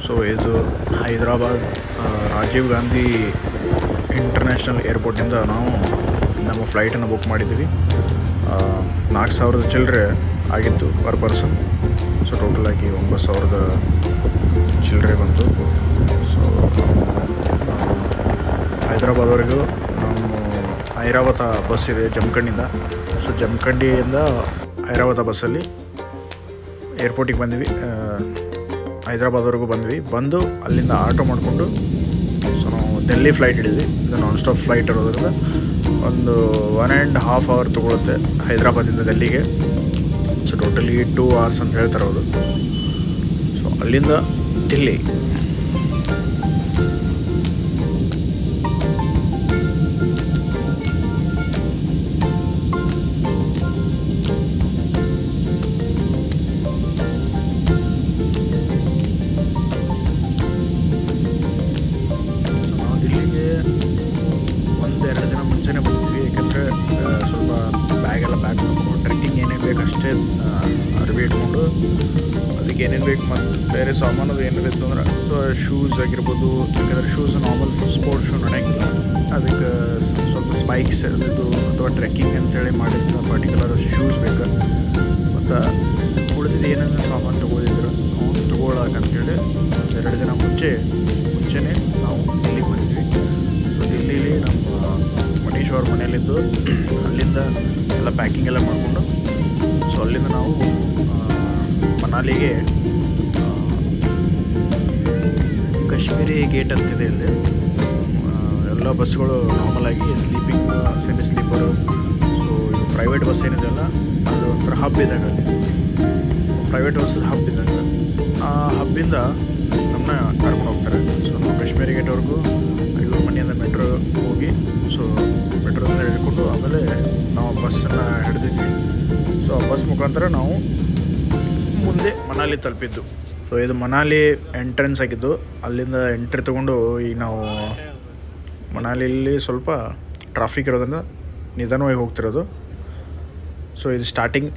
So ಇದು Hyderabad Rajiv Gandhi international ಏರ್ಪೋರ್ಟಿಂದ ನಾವು ನಮ್ಮ ಫ್ಲೈಟನ್ನು ಬುಕ್ ಮಾಡಿದ್ದೀವಿ. 4,000 ಚಿಲ್ಲರೆ ಆಗಿತ್ತು ಪರ್ ಪರ್ಸನ್. ಸೊ ಟೋಟಲಾಗಿ 9,000 ಚಿಲ್ಲರೆ ಬಂತು. ಸೊ ಹೈದರಾಬಾದ್ವರೆಗೂ ನಮ್ಮ ಐರಾವತ ಬಸ್ ಇದೆ ಜಮಖಂಡಿಯಿಂದ. ಸೊ ಜಮಖಂಡಿಯಿಂದ ಐರಾವತ ಬಸ್ಸಲ್ಲಿ ಏರ್ಪೋರ್ಟಿಗೆ ಬಂದ್ವಿ. ಹೈದರಾಬಾದ್ವರೆಗೂ ಬಂದು ಅಲ್ಲಿಂದ ಆಟೋ ಮಾಡಿಕೊಂಡು ಸೊ ನಾವು ಡೆಲ್ಲಿ ಫ್ಲೈಟ್ ಹಿಡಿದ್ವಿ. ಇದು ನಾನ್ ಸ್ಟಾಪ್ ಫ್ಲೈಟ್ ಇರೋದ್ರಿಂದ ಒಂದು 1.5 ಅವರ್ ತೊಗೊಳುತ್ತೆ ಹೈದರಾಬಾದಿಂದ ಡೆಲ್ಲಿಗೆ. ಸೊ ಟೋಟಲಿ 2 hours ಅಂತ ಹೇಳ್ತಾರೆ ಅವರು. ಸೊ ಅಲ್ಲಿಂದ ದಿಲ್ಲಿ. ಅಷ್ಟೇ ಅರಿವಿ ಇಟ್ಕೊಂಡು ಅದಕ್ಕೆ ಏನೇನು ಬೇಕು ಮತ್ತು ಬೇರೆ ಸಾಮಾನು ಏನಿದೆ ಅಂದ್ರೆ ಶೂಸ್ ಆಗಿರ್ಬೋದು. ಯಾಕಂದರೆ ಶೂಸ್ ನಾರ್ಮಲ್ ಸ್ಪೋರ್ಟ್ಸ್ ಶೂ ನಡೆಯಂಗಿಲ್ಲ, ಅದಕ್ಕೆ ಸ್ವಲ್ಪ ಸ್ಪೈಕ್ಸ್ ಅದು ಅಥವಾ ಟ್ರೆಕ್ಕಿಂಗ್ ಅಂತೇಳಿ ಮಾಡಿದ ಪರ್ಟಿಕ್ಯುಲರ್ ಶೂಸ್ ಬೇಕು. ಮತ್ತು ಉಳಿದಿದ್ದು ಏನೇನು ಸಾಮಾನು ತೊಗೊಳಿದ್ರು ತೊಗೊಳಕಂತೇಳಿ 2 ದಿನ ಮುಂಚೆನೇ ನಾವು ದಿಲ್ಲಿಗೆ ಬಂದಿದ್ವಿ. ಸೊ ದಿಲ್ಲಿಲಿ ನಮ್ಮ ಮನೀಶ್ ಅವ್ರ ಮನೆಯಲ್ಲಿದ್ದು ಅಲ್ಲಿಂದ ಎಲ್ಲ ಪ್ಯಾಕಿಂಗ್ ಎಲ್ಲ ಮಾಡಿಕೊಂಡು ಸೊ ಅಲ್ಲಿಂದ ನಾವು ಮನಾಲಿಗೆ ಕಾಶ್ಮೀರಿ ಗೇಟ್ ಅಂತಿದೆ. ಇಲ್ಲಿ ಎಲ್ಲ ಬಸ್ಗಳು ನಾರ್ಮಲಾಗಿ ಸ್ಲೀಪಿಂಗ್, ಸೆಮಿ ಸ್ಲೀಪರು. ಸೊ ಇದು ಪ್ರೈವೇಟ್ ಬಸ್ ಏನಿದೆಯಲ್ಲ ಅದು ಒಂಥರ ಹಬ್ ಇದ್ದಾಗ, ಅಲ್ಲಿ ಪ್ರೈವೇಟ್ ಬಸ್ ಹಬ್ ಇದ್ದಾಗ ಆ ಹಬ್ಬಿಂದ ನಮ್ಮನ್ನ ಕರ್ಕೊಂಡು ಹೋಗ್ತಾರೆ. ಸೊ ನಾವು ಕಾಶ್ಮೀರಿ ಗೇಟ್ವರೆಗೂ ಇವ್ರ ಮನೆಯಿಂದ ಮೆಟ್ರೋ ಹೋಗಿ ಸೊ ಮೆಟ್ರೋದಿಂದ ಹಿಡ್ಕೊಂಡು ಆಮೇಲೆ ನಾವು ಬಸ್ಸನ್ನು ಹಿಡಿದಿದ್ವಿ. ಸೊ ಆ ಬಸ್ ಮುಖಾಂತರ ನಾವು ಮುಂದೆ ಮನಾಲಿ ತಲುಪಿದ್ದು. ಸೊ ಇದು ಮನಾಲಿ ಎಂಟ್ರೆನ್ಸ್ ಆಗಿದ್ದು. ಅಲ್ಲಿಂದ ಎಂಟ್ರಿ ತೊಗೊಂಡು ಈಗ ನಾವು ಮನಾಲಿಯಲ್ಲಿ ಸ್ವಲ್ಪ ಟ್ರಾಫಿಕ್ ಇರೋದ್ರಿಂದ ನಿಧಾನವಾಗಿ ಹೋಗ್ತಿರೋದು. ಸೊ ಇದು ಸ್ಟಾರ್ಟಿಂಗ್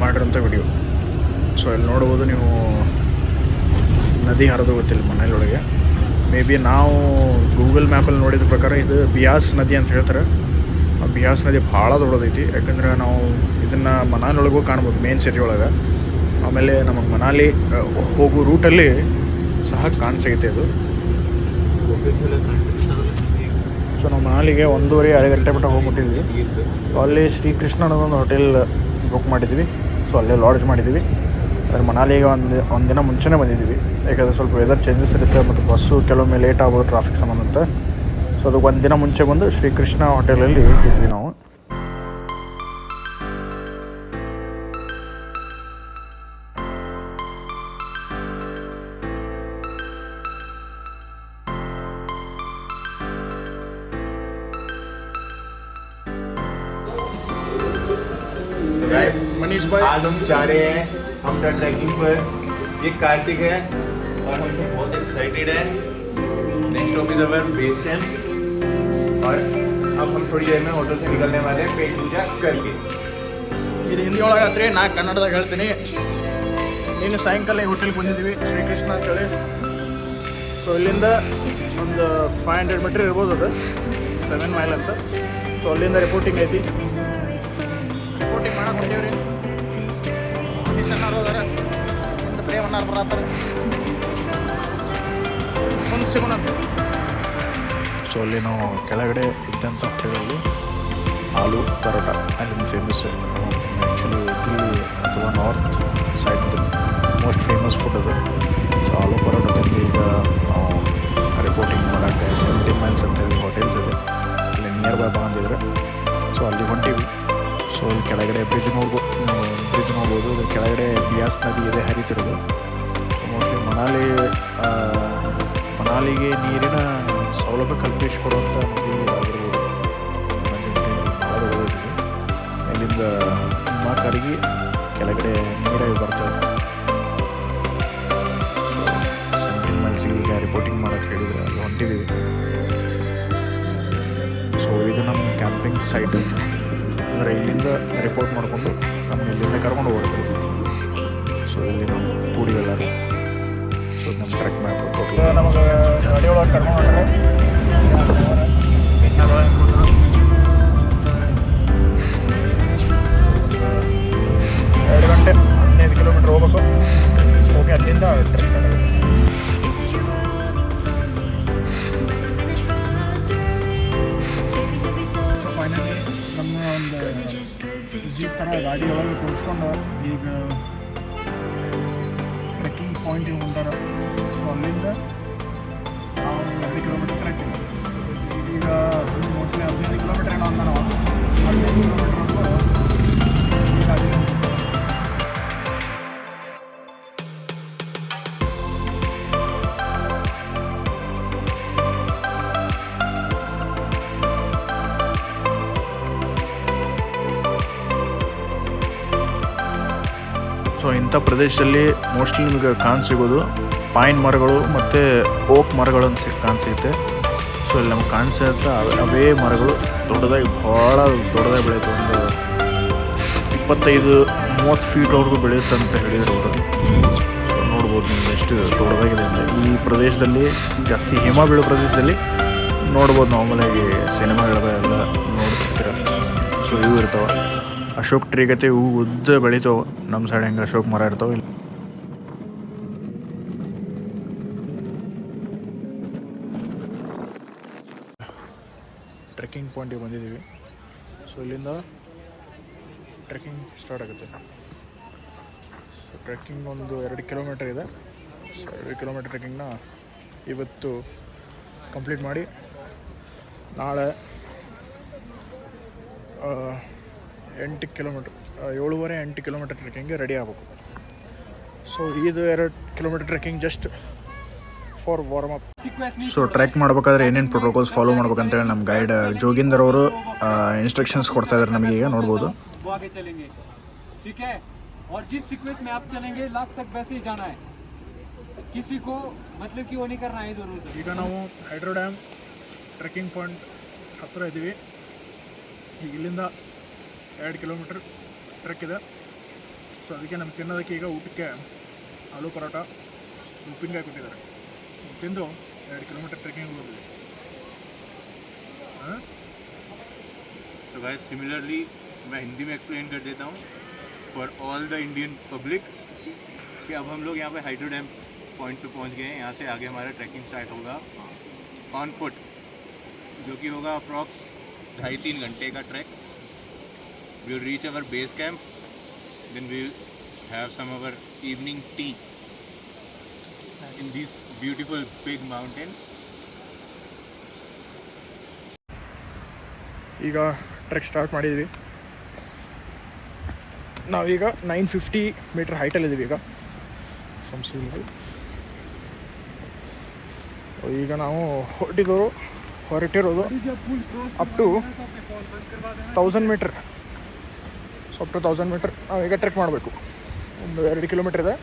ಮಾಡಿರೋಂಥ ವಿಡಿಯೋ. ಸೊ ಇಲ್ಲಿ ನೋಡ್ಬೋದು ನೀವು, ನದಿ ಹರಿದು ಗೊತ್ತಿಲ್ಲ ಮನಾಲಿ ಒಳಗೆ. ಮೇ ಬಿ ನಾವು ಗೂಗಲ್ ಮ್ಯಾಪಲ್ಲಿ ನೋಡಿದ ಪ್ರಕಾರ ಇದು ಬಿಯಾಸ್ ನದಿ ಅಂತ ಹೇಳ್ತಾರೆ. ಆ ಬಿಯಾಸ್ ನದಿ ಭಾಳ ದೊಡ್ಡದೈತಿ. ಯಾಕಂದ್ರೆ ನಾವು ಇದನ್ನು ಮನಾಲಿ ಒಳಗೂ ಕಾಣ್ಬೋದು, ಮೇನ್ ಸಿಟಿ ಒಳಗೆ. ಆಮೇಲೆ ನಮಗೆ ಮನಾಲಿ ಹೋಗೋ ರೂಟಲ್ಲಿ ಸಹ ಕಾಣಿಸೈತೆ ಇದು. ಸೊ ನಾವು ಮನಾಲಿಗೆ 1:30-2 ಗಂಟೆ ಮಟ್ಟ ಹೋಗ್ಬಿಟ್ಟಿದ್ವಿ. ಸೊ ಅಲ್ಲಿ ಶ್ರೀಕೃಷ್ಣ ಅನ್ನೋದೊಂದು ಹೋಟೆಲ್ ಬುಕ್ ಮಾಡಿದ್ವಿ. ಸೊ ಅಲ್ಲೇ ಲಾಡ್ಜ್ ಮಾಡಿದ್ವಿ. ಆದರೆ ಮನಾಲಿಗೆ ಒಂದು ದಿನ ಮುಂಚೆನೇ ಬಂದಿದ್ವಿ. ಯಾಕಂದರೆ ಸ್ವಲ್ಪ ವೆದರ್ ಚೇಂಜಸ್ ಇರುತ್ತೆ ಮತ್ತು ಬಸ್ಸು ಕೆಲವೊಮ್ಮೆ ಲೇಟ್ ಆಗ್ಬೋದು ಟ್ರಾಫಿಕ್ ಸಂಬಂಧ. ಸೊ ಅದಕ್ಕೆ 1 ದಿನ ಮುಂಚೆ ಬಂದು ಶ್ರೀಕೃಷ್ಣ ಹೋಟೆಲಲ್ಲಿ ಇದ್ವಿ ನಾವು. मनीष भाई, आज हम जा रहे हैं अपना ट्रैकिंग पर. ये कार्तिक है और हम सब बहुत एक्साइटेड है. Next stop is our base camp और अब हम थोड़ी देर में होटल से निकलने वाले हैं पेट पूजा करके. ಇದು ಹಿಂದಿ ಒಳಗಾತ್ರಿ, ನಾ ಕನ್ನಡದಾಗ ಹೇಳ್ತೀನಿ. ನೀನು ಸಾಯಂಕಾಲ ಈ ಹೋಟೆಲ್ಗೆ ಬಂದಿದ್ದೀವಿ, ಶ್ರೀಕೃಷ್ಣ ಅಂತೇಳಿ. ಸೊ ಇಲ್ಲಿಂದ ಒಂದು 500 ಮೀಟ್ರ್ ಇರ್ಬೋದು, ಅದು 7 ಮೈಲ್ ಅಂತ. ಸೊ ಅಲ್ಲಿಂದ ರಿಪೋರ್ಟಿಂಗ್ ಐತಿ. ರಿಪೋರ್ಟಿಂಗ್ ಮಾಡಕ್ಕೆ ಹೊಂಟೇವ್ರಿ. ಅಣ್ಣಾರೋದಾರ ಮತ್ತು ಪ್ರೇಮಣ್ಣಾರು ಬರತ್ತಾರೆ, ಮುಂದೆ ಸಿಗೋಣ. ಸೊ ಅಲ್ಲಿ ನಾವು ಕೆಳಗಡೆ ಇದ್ದಂಥ ಹೋಟೆಲಲ್ಲಿ ಆಲೂ ಪರೋಟ ಅಲ್ಲಿಂದ ಫೇಮಸ್. ಆ್ಯಕ್ಚುಲಿ ದಿಲ್ಲಿ ಅಥವಾ north side most famous food ಅದು. ಸೊ ಆಲೂ ಪರೋಟ ತಿಂದು ಈಗ ರಿಪೋರ್ಟಿಂಗ್ ಮಾಡೋಕ್ಕೆ 70 ಮೈಲ್ಸ್ ಅಂತ ಹೇಳಿ ಹೋಟೆಲ್ಸ್ ಇದೆ, ಅಲ್ಲಿ ನಿಯರ್ ಬೈ ಬಂದಿದ್ರೆ. ಸೊ ಅಲ್ಲಿ ಹೊಂಟೀವಿ. ಸೊ ಇಲ್ಲಿ ಕೆಳಗಡೆ ಬ್ರಿಡ್ಜ್ ನೋಡ್ಬೋದು. ಇದ್ರ ಕೆಳಗಡೆ ಬಿಯಾಸ್ ನದಿ ಇದೆ ಹರಿತಿರೋದು. ಮೋಸ್ಟ್ಲಿ ಮನಾಲಿಗೆ ನೀರಿನ ಸೌಲಭ್ಯ ಕಲ್ಪಿಸಿಕೊಡುವಂಥ ನದಿ ಆಗಿರ್ಬೋದು. ಭಾಳ ದೊಡ್ಡದಿದೆ. ಇಲ್ಲಿಂದ ಹಿಮ ಕರಗಿ ಕೆಳಗಡೆ ನೀರಾಗಿ ಬರ್ತದೆ. 17 ಮೈಲ್ಸಿಗೆ ಈಗ ರಿಪೋರ್ಟಿಂಗ್ ಮಾಡೋಕ್ಕೆ ಹೇಳಿದರೆ ಅಲ್ಲಿ ಹೊಂಟಿದ್ದೀವಿ. ಸೊ ಇದು ನಮ್ಮ ಕ್ಯಾಂಪಿಂಗ್ ಸೈಟ್. ಅಂದರೆ ಇಲ್ಲಿಂದ ರಿಪೋರ್ಟ್ ಮಾಡಿಕೊಂಡು ನಮ್ಮನ್ನ ಇಲ್ಲಿಂದ ಕರ್ಕೊಂಡು ಹೋಗ್ತೀವಿ. ಸೊ ಇಲ್ಲಿ ನಮ್ಮ ಕೂಡಿಗೆಲ್ಲರೂ. ಸೊ ತೋರಿಸೋದು ನಮ್ಮ ಟ್ರೆಕ್ ಮ್ಯಾಪ್ ಟೋಟಲ್. ನಮಗೆ ಗಾಡಿ ಒಳಗೆ ಕರ್ಕೊಂಡು ಹೊಂಟ್ರೆ 2 ಗಂಟೆ 15 ಕಿಲೋಮೀಟ್ರ್ ಹೋಗ್ಬೇಕು. ಹೋಗಿ ಅಲ್ಲಿಂದ ಟ್ರೆಕ್ ಸ್ಟಾರ್ಟ್ ಆಗುತ್ತೆ. ಸೊ ಫೈನಲಿ ನಮ್ಮ ಒಂದು ಜೀಪ್ ಥರ ಗಾಡಿ ಒಳಗೆ ಕೂರಿಸ್ಕೊಂಡು ಈಗ ಟ್ರೆಕ್ಕಿಂಗ್ ಪಾಯಿಂಟಿಗೆ ಹೊಂಟಾರ. ಸೊ ಅಲ್ಲಿಂದ ನಾವು 2 ಕಿಲೋಮೀಟರ್ ಟ್ರೆಕ್ ಈಗ ಮೋಸ್ಟ್ಲಿ 15 ಕಿಲೋಮೀಟರ್ ಏನೋ ಅಂದ ನಾವು 15 ಕಿಲೋಮೀಟರ್ ಈಗ ಅಲ್ಲಿ ಸೊ ಇಂಥ ಪ್ರದೇಶದಲ್ಲಿ ಮೋಸ್ಟ್ಲಿ ನಿಮಗೆ ಸಿಗೋದು ಪೈನ್ ಮರಗಳು ಮತ್ತು ಓಕ್ ಮರಗಳು ಅಂತ ಸಿಗುತ್ತೆ. ಸೊ ಇಲ್ಲಿ ನಮ್ಗೆ ಕಾಣಿಸುತ್ತೆ ಅವೇ ಮರಗಳು ದೊಡ್ಡದಾಗಿ ಭಾಳ ದೊಡ್ಡದಾಗಿ ಬೆಳೆಯುತ್ತೆ. ಒಂದು 25-30 ಫೀಟ್ವರೆಗೂ ಬೆಳೆಯುತ್ತೆ ಅಂತ ಹೇಳಿದ್ರು ಅವರು. ಸೊ ನೋಡ್ಬೋದು ನೀವು ಎಷ್ಟು ದೊಡ್ಡದಾಗಿದೆ ಅಂತ. ಈ ಪ್ರದೇಶದಲ್ಲಿ ಜಾಸ್ತಿ ಹಿಮ ಬೀಳೋ ಪ್ರದೇಶದಲ್ಲಿ ನೋಡ್ಬೋದು ನಾರ್ಮಲಾಗಿ ಸಿನಿಮಾಗಳೆಲ್ಲ ನೋಡ್ತಿರ್ತೀರ. ಸೊ ಇವು ಇರ್ತಾವೆ ಅಶೋಕ್ ಟ್ರೀ ಗತೆ ಇವು ಉದ್ದ ಬೆಳಿತಾವೆ. ನಮ್ಮ ಸೈಡ್ ಹೆಂಗೆ ಅಶೋಕ್ ಮರ ಇರ್ತಾವೆ ಇಲ್ಲಿ. ಟ್ರೆಕ್ಕಿಂಗ್ ಪಾಯಿಂಟಿಗೆ ಬಂದಿದ್ದೀವಿ. ಸೊ ಇಲ್ಲಿಂದ ಟ್ರೆಕ್ಕಿಂಗ್ ಸ್ಟಾರ್ಟ್ ಆಗುತ್ತೆ. ಸೊ ಟ್ರೆಕ್ಕಿಂಗ್ ಒಂದು 2 ಕಿಲೋಮೀಟರ್ ಇದೆ. ಸೊ 2 ಕಿಲೋಮೀಟರ್ ಟ್ರೆಕ್ಕಿಂಗ್ನ ಇವತ್ತು ಕಂಪ್ಲೀಟ್ ಮಾಡಿ ನಾಳೆ 8 ಕಿಲೋಮೀಟ್ರ್ 7.5-8 ಕಿಲೋಮೀಟರ್ ಟ್ರೆಕ್ಕಿಂಗ್ಗೆ ರೆಡಿ ಆಗಬೇಕು. ಸೊ ಇದು 2 kilometre trekking just for warm up. So trek ಮಾಡ್ಬೇಕಾದ್ರೆ ಏನೇನು ಪ್ರೋಟೋಕಾಲ್ಸ್ ಫಾಲೋ ಮಾಡ್ಬೇಕಂತೇಳಿ ನಮ್ಮ ಗೈಡ್ ಜೋಗಿಂದರ್ ಅವರು ಇನ್ಸ್ಟ್ರಕ್ಷನ್ಸ್ ಕೊಡ್ತಾ ಇದ್ದಾರೆ ನಮಗೆ. ಈಗ ನೋಡ್ಬೋದು. ಈಗ ನಾವು ಹೈಡ್ರೋ ಡ್ಯಾಮ್ ಟ್ರೆಕ್ಕಿಂಗ್ ಪಾಯಿಂಟ್ ಹತ್ತಿರ ಇದ್ದೀವಿ. ಈಗ ಇಲ್ಲಿಂದ 2 ಕಿಲೋಮೀಟ್ರ್ ಟ್ರೆಕ್ ಇದೆ. ಸೊ ಅದಕ್ಕೆ ನಮ್ಗೆ ತಿನ್ನೋದಕ್ಕೆ ಈಗ ಊಟಕ್ಕೆ ಆಲೂ ಪರೋಟ ಉಪ್ಪಿನಕಾಯಿ ಕೊಟ್ಟಿದ್ದಾರೆ. ತಿಂದು 2 ಕಿಲೋಮೀಟರ್ ಟ್ರೆಕ್ಕಿಂಗ್ ಹೋಗ್ತೀವಿ. So guys, similarly मैं हिंदी में एक्सप्लेन कर देता हूँ for all the Indian public कि अब हम लोग यहाँ पे हाइड्रो डैम पॉइंट पे पहुँच गए हैं. यहाँ से आगे हमारा ट्रैकिंग स्टार्ट होगा ऑन फुट, जो कि होगा अप्रॉक्स 2.5-3 घंटे का track. We will reach our base camp, then we will have some our evening tea in these beautiful big mountains. ಈಗ ಟ್ರೆಕ್ ಸ್ಟಾರ್ಟ್ ಮಾಡಿದ್ವಿ. ನಾವೀಗ 950 ಮೀಟ್ರ್ ಹೈಟಲ್ಲಿದ್ದೀವಿ. ಈಗ ಈಗ ನಾವು ಹೊರಟಿರೋದು up to 1000 metre. So up to 1000 metre ನಾವೀಗ ಟ್ರೆಕ್ ಮಾಡಬೇಕು. ಒಂದು 2 ಕಿಲೋಮೀಟ್ರ್ ಇದೆ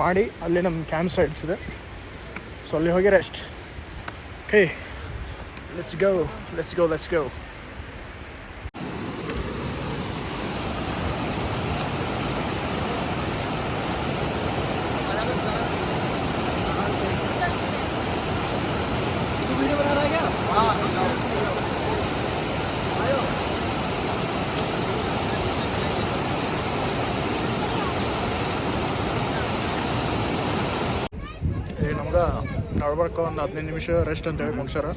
ಮಾಡಿ ಅಲ್ಲಿ ನಮ್ಮ ಕ್ಯಾಂಪ್ ಸೈಟ್ಸ್ ಇದೆ. ಸೊ ಅಲ್ಲಿ ಹೋಗಿ ರೆಸ್ಟ್. Okay, let's go. ನಮ್ಗೆ ನಡ್ಬರ್ಕ ಒಂದು 15 ನಿಮಿಷ ರೆಸ್ಟ್ ಅಂತ ಹೇಳಿ ಮುಗಿಸ್ಯಾರ.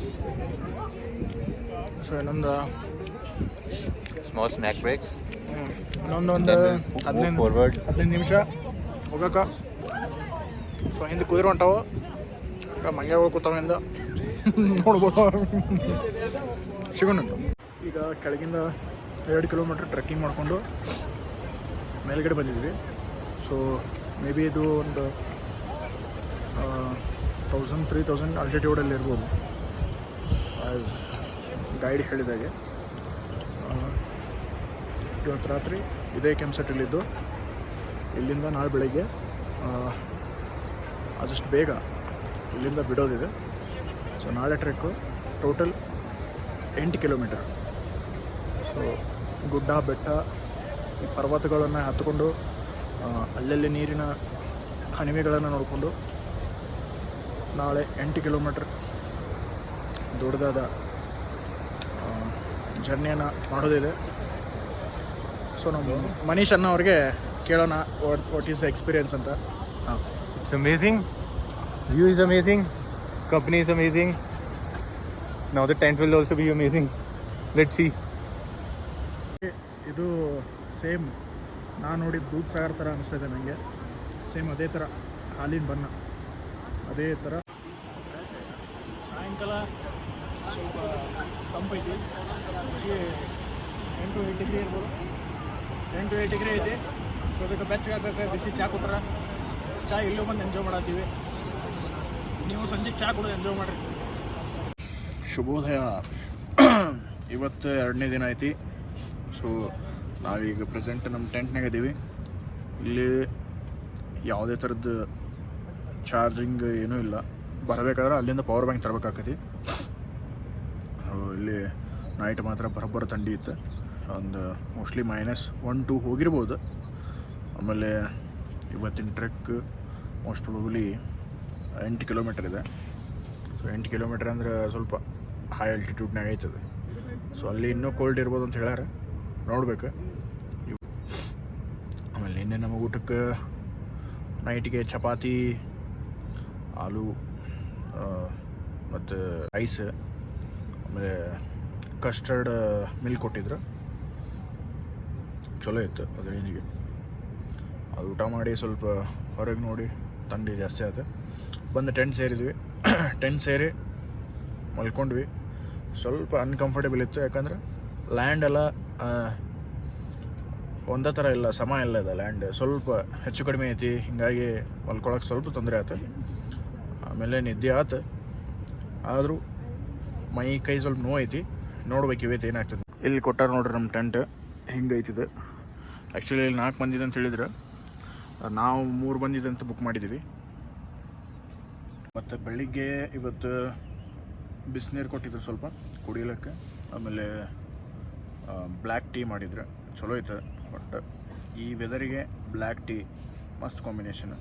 ಸೊ ಇನ್ನೊಂದು Small snack breaks. ಇನ್ನೊಂದು 15 ನಿಮಿಷ ಹೋಗಕ್ಕೆ. ಸೊ ಹಿಂದೆ ಕುದುರೆ ಹೊಂಟಾವ, ಮಂಗ್ಯಾಗಳು ಕೂತಾವ ಹಿಂದೆ ನೋಡ್ಬೋದು. ಸಿಗೋಣಂತ. ಈಗ ಕೆಳಗಿಂದ 2 ಕಿಲೋಮೀಟ್ರ್ ಟ್ರೆಕ್ಕಿಂಗ್ ಮಾಡಿಕೊಂಡು ಮೇಲ್ಗಡೆ ಬಂದಿದ್ವಿ. ಸೊ ಮೇ ಬಿ ಇದು ಒಂದು 1000-3000 ಆಲ್ಟಿಟ್ಯೂಡಲ್ಲಿ ಇರ್ಬೋದು ಗೈಡ್ ಹೇಳಿದಾಗೆ. ಇವತ್ತು ರಾತ್ರಿ ಇದೇ ಕ್ಯಾಂಪ್ ಸೆಟ್ಟಲ್ಲಿದ್ದು ಇಲ್ಲಿಂದ ನಾಳೆ ಬೆಳಗ್ಗೆ ಆದಷ್ಟು ಬೇಗ ಇಲ್ಲಿಂದ ಬಿಡೋದಿದೆ. ಸೊ ನಾಳೆ ಟ್ರೆಕ್ಕು ಟೋಟಲ್ 8 ಕಿಲೋಮೀಟರ್. ಸೊ ಗುಡ್ಡ ಬೆಟ್ಟ ಈ ಪರ್ವತಗಳನ್ನು ಹತ್ಕೊಂಡು ಅಲ್ಲಲ್ಲಿ ನೀರಿನ ಕಣಿವೆಗಳನ್ನು ನೋಡಿಕೊಂಡು ನಾಳೆ 8 ಕಿಲೋಮೀಟ್ರ್ ದೊಡ್ಡದಾದ ಜರ್ನಿಯನ್ನು ಮಾಡೋದಿದೆ. ಸೊ ನಮ್ಮ ಮನೀಶ್ ಅಣ್ಣ ಅವ್ರಿಗೆ ಕೇಳೋಣ ವಾಟ್ ಈಸ್ ದ ಎಕ್ಸ್ಪೀರಿಯನ್ಸ್ ಅಂತ. It's amazing. View is amazing. Company is amazing. Now the tent will also be amazing. Let's see. ಇದು ಸೇಮ್ ನಾನು ನೋಡಿದ ದೂದ್ ಸಾಗರ್ ಥರ ಅನಿಸ್ತಿದೆ ನನಗೆ. ಸೇಮ್ ಅದೇ ಥರ ಹಾಲಿನ ಬಣ್ಣ ಅದೇ ಥರ. ಸಾಯಂಕಾಲ ಸ್ವಲ್ಪ ತಂಪೈತಿ, 10 to 8 ಡಿಗ್ರಿ ಇರ್ಬೋದು. 10 to 8 ಡಿಗ್ರಿ ಐತಿ. ಸೊ ಅದಕ್ಕೆ ಬೆಚ್ಚಗಾಗ್ತೈತೆ. ಬಿಸಿ ಚಹಾ ಕೊಟ್ರೆ ಚಹಾ ಇಲ್ಲೂ ಬಂದು ಎಂಜಾಯ್ ಮಾಡತ್ತೀವಿ. ನೀವು ಸಂಜೆಗೆ ಚಹಾ ಕುಡಿದು ಎಂಜಾಯ್ ಮಾಡಿರಿ. ಶುಭೋದಯ. ಇವತ್ತು 2ನೇ ದಿನ ಐತಿ. ಸೊ ನಾವೀಗ ಪ್ರೆಸೆಂಟ್ ನಮ್ಮ ಟೆಂಟ್ನಾಗ ಇದ್ದೀವಿ. ಇಲ್ಲಿ ಯಾವುದೇ ಥರದ್ದು ಚಾರ್ಜಿಂಗ್ ಏನೂ ಇಲ್ಲ. ಬರಬೇಕಾದ್ರೆ ಅಲ್ಲಿಂದ ಪವರ್ ಬ್ಯಾಂಕ್ ತರಬೇಕಾಗ್ತೈತಿ. ಇಲ್ಲಿ ನೈಟ್ ಮಾತ್ರ ಬರೋಬ್ಬರ ಥಂಡಿ ಇತ್ತು. ಒಂದು ಮೋಸ್ಟ್ಲಿ -1-2 ಹೋಗಿರ್ಬೋದು. ಆಮೇಲೆ ಇವತ್ತಿನ ಟ್ರೆಕ್ ಮೋಸ್ಟ್ ಪ್ರಾಬಬ್ಲಿ 8 ಕಿಲೋಮೀಟರ್ ಇದೆ. ಸೊ 8 ಕಿಲೋಮೀಟರ್ ಅಂದರೆ ಸ್ವಲ್ಪ ಹೈ ಆಲ್ಟಿಟ್ಯೂಡ್ನಾಗ ಐತದೆ. ಸೊ ಅಲ್ಲಿ ಇನ್ನೂ ಕೋಲ್ಡ್ ಇರ್ಬೋದು ಅಂತ ಹೇಳ್ಯಾರ, ನೋಡ್ಬೇಕು. ಆಮೇಲೆ ನಿನ್ನೆ ನಮ್ಮ ಊಟಕ್ಕೆ ನೈಟಿಗೆ ಚಪಾತಿ, ಆಲೂ ಮತ್ತು ರೈಸ್, ಆಮೇಲೆ ಕಸ್ಟರ್ಡ್ ಮಿಲ್ಕ್ ಕೊಟ್ಟಿದ್ರು. ಚಲೋ ಇತ್ತು ಅದು ರೇಂಜಿಗೆ. ಅದು ಊಟ ಮಾಡಿ ಸ್ವಲ್ಪ ಹೊರಗೆ ನೋಡಿ ಥಂಡಿ ಜಾಸ್ತಿ ಆಯ್ತು. ಬಂದು ಟೆಂಟ್ ಸೇರಿದ್ವಿ. ಟೆಂಟ್ ಸೇರಿ ಮಲ್ಕೊಂಡ್ವಿ. ಸ್ವಲ್ಪ ಅನ್ಕಂಫರ್ಟೇಬಲ್ ಇತ್ತು, ಯಾಕಂದ್ರೆ ಲ್ಯಾಂಡ್ ಎಲ್ಲ ಒಂದೇ ಥರ ಇಲ್ಲ, ಸಮ ಇಲ್ಲ ಇದೆ ಲ್ಯಾಂಡ್. ಸ್ವಲ್ಪ ಹೆಚ್ಚು ಕಡಿಮೆ ಐತಿ, ಹೀಗಾಗಿ ಮಲ್ಕೊಳಕ್ಕೆ ಸ್ವಲ್ಪ ತೊಂದರೆ ಆಯ್ತು. ಆಮೇಲೆ ನಿದ್ದೆ ಆಯ್ತು. ಆದರೂ ಮೈ ಕೈ ಸ್ವಲ್ಪ ನೋವು ಐತಿ. ನೋಡ್ಬೇಕು ಇವತ್ತು ಏನಾಗ್ತದೆ. ಇಲ್ಲಿ ಕೊಟ್ಟಾರ ನೋಡ್ರಿ ನಮ್ಮ ಟೆಂಟ್ ಹಿಂಗೆ ಐತಿದೆ. ಆ್ಯಕ್ಚುಲಿ ಇಲ್ಲಿ 4 ಮಂದಿ ಅಂತ ಹೇಳಿದ್ರೆ, ನಾವು 3 ಮಂದಿದೆ ಅಂತ ಬುಕ್ ಮಾಡಿದ್ದೀವಿ. ಮತ್ತು ಬೆಳಿಗ್ಗೆ ಇವತ್ತು ಬಿಸಿನೀರು ಕೊಟ್ಟಿದ್ರು ಸ್ವಲ್ಪ ಕುಡಿಯಲಿಕ್ಕೆ. ಆಮೇಲೆ ಬ್ಲ್ಯಾಕ್ ಟೀ ಮಾಡಿದ್ರು, ಚಲೋ ಐತೆ. ಬಟ್ ಈ ವೆದರಿಗೆ ಬ್ಲ್ಯಾಕ್ ಟೀ ಮಸ್ತ್ ಕಾಂಬಿನೇಷನ್.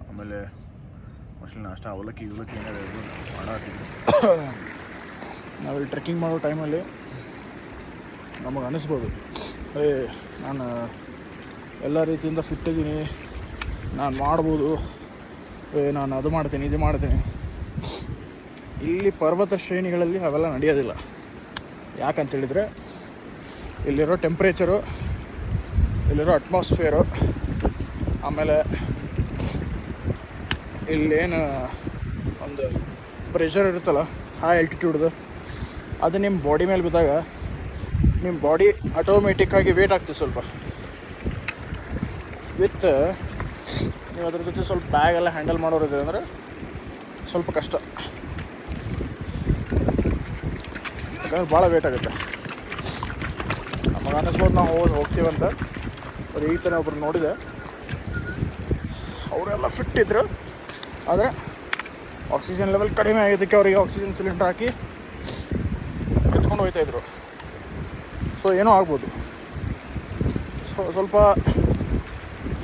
ಆಮೇಲೆ ಮೋಸ್ಟ್ಲಿ ನಾಷ್ಟ ಅವಲಕ್ಕಿ ಏನಾದ್ರು ಮಾಡಾಕಿದ್ರು. ನಾವಿಲ್ಲಿ ಟ್ರೆಕ್ಕಿಂಗ್ ಮಾಡೋ ಟೈಮಲ್ಲಿ ನಮಗೆ ಅನ್ನಿಸ್ಬೋದು, ನಾನು ಎಲ್ಲ ರೀತಿಯಿಂದ ಫಿಟ್ ಇದ್ದೀನಿ, ನಾನು ಮಾಡ್ಬೋದು, ನಾನು ಅದು ಮಾಡ್ತೀನಿ ಇದು ಮಾಡ್ತೀನಿ. ಇಲ್ಲಿ ಪರ್ವತ ಶ್ರೇಣಿಗಳಲ್ಲಿ ಅವೆಲ್ಲ ನಡೆಯೋದಿಲ್ಲ. ಯಾಕಂತೇಳಿದರೆ ಇಲ್ಲಿರೋ ಟೆಂಪ್ರೇಚರು, ಇಲ್ಲಿರೋ ಅಟ್ಮಾಸ್ಫಿಯರು, ಆಮೇಲೆ ಇಲ್ಲೇನು ಒಂದು ಪ್ರೆಷರ್ ಇರುತ್ತಲ್ಲ ಹೈ ಆಲ್ಟಿಟ್ಯೂಡ್ದು, ಅದು ನಿಮ್ಮ ಬಾಡಿ ಮೇಲೆ ಬಿದ್ದಾಗ ನಿಮ್ಮ ಬಾಡಿ ಆಟೋಮೆಟಿಕ್ಕಾಗಿ ವೇಟ್ ಆಗ್ತದೆ ಸ್ವಲ್ಪ. ವಿತ್ ನೀವು ಅದ್ರ ಜೊತೆ ಸ್ವಲ್ಪ ಬ್ಯಾಗೆಲ್ಲ ಹ್ಯಾಂಡಲ್ ಮಾಡೋರಿದೆ ಅಂದರೆ ಸ್ವಲ್ಪ ಕಷ್ಟ, ಯಾಕಂದ್ರೆ ಭಾಳ ವೇಟ್ ಆಗುತ್ತೆ. ನಮಗೆ ಅನ್ನಿಸ್ಬೋದು ನಾವು ಹೋಗ್ತೀವಂತ. ಅದು ಈ ಥರ ಒಬ್ರು ನೋಡಿದೆ, ಅವರೆಲ್ಲ ಫಿಟ್ ಇದ್ರು. ಆದರೆ ಆಕ್ಸಿಜನ್ ಲೆವೆಲ್ ಕಡಿಮೆ ಆಗಿದ್ದಕ್ಕೆ ಅವರಿಗೆ ಆಕ್ಸಿಜನ್ ಸಿಲಿಂಡರ್ ಹಾಕಿ ಎತ್ಕೊಂಡು ಹೋಗ್ತಾಯಿದ್ರು. ಸೊ ಏನೋ ಆಗ್ಬೋದು. ಸೊ ಸ್ವಲ್ಪ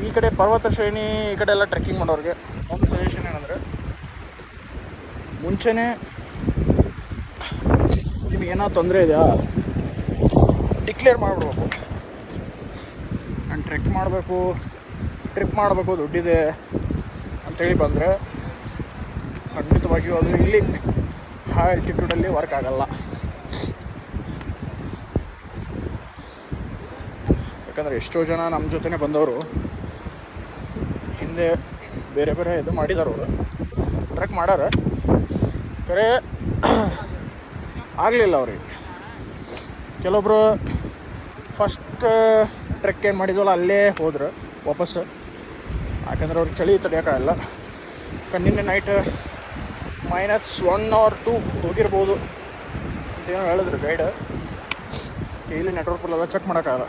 ಈ ಕಡೆ ಪರ್ವತ ಶ್ರೇಣಿ ಈ ಕಡೆ ಎಲ್ಲ ಟ್ರೆಕ್ಕಿಂಗ್ ಮಾಡೋರಿಗೆ ಒಂದು ಸಜೆಷನ್ ಏನಂದರೆ, ಮುಂಚೆನೇ ನಿಮಗೇನೋ ತೊಂದರೆ ಇದೆಯಾ ಡಿಕ್ಲೇರ್ ಮಾಡಿಬಿಡ್ಬೇಕು. ನಾನು ಟ್ರೆಕ್ ಮಾಡಬೇಕು, ಟ್ರಿಪ್ ಮಾಡಬೇಕು, ದುಡ್ಡಿದೆ ಅಂಥೇಳಿ ಬಂದರೆ ಖಂಡಿತವಾಗಿಯೂ ಅದು ಇಲ್ಲಿ ಹೈ ಆಲ್ಟಿಟ್ಯೂಡಲ್ಲಿ ವರ್ಕ್ ಆಗೋಲ್ಲ. ಯಾಕಂದರೆ ಎಷ್ಟೋ ಜನ ನಮ್ಮ ಜೊತೆನೇ ಬಂದವರು ಹಿಂದೆ ಬೇರೆ ಬೇರೆ ಇದು ಮಾಡಿದಾರೆ, ಅವರು ಟ್ರೆಕ್ ಮಾಡ್ಯಾರ, ಖರೆ ಆಗಲಿಲ್ಲ ಅವ್ರಿಗೆ. ಕೆಲವೊಬ್ಬರು ಫಸ್ಟ್ ಟ್ರೆಕ್ ಏನು ಮಾಡಿದ್ವಲ್ಲ ಅಲ್ಲೇ ಹೋದ್ರೆ ವಾಪಸ್ಸು, ಯಾಕಂದ್ರೆ ಅವ್ರಿಗೆ ಚಳಿ ತಡೆಯೋಕ್ಕಾಗಲ್ಲ. ನಿನ್ನೆ ನೈಟ್ -1 or 2 ಹೋಗಿರ್ಬೋದು ಅಂತೇನೋ ಹೇಳಿದ್ರು ಗೈಡ್. ಇಲ್ಲಿ ನೆಟ್ವರ್ಕಲ್ಲೆಲ್ಲ ಚೆಕ್ ಮಾಡೋಕ್ಕಾಗಲ್ಲ,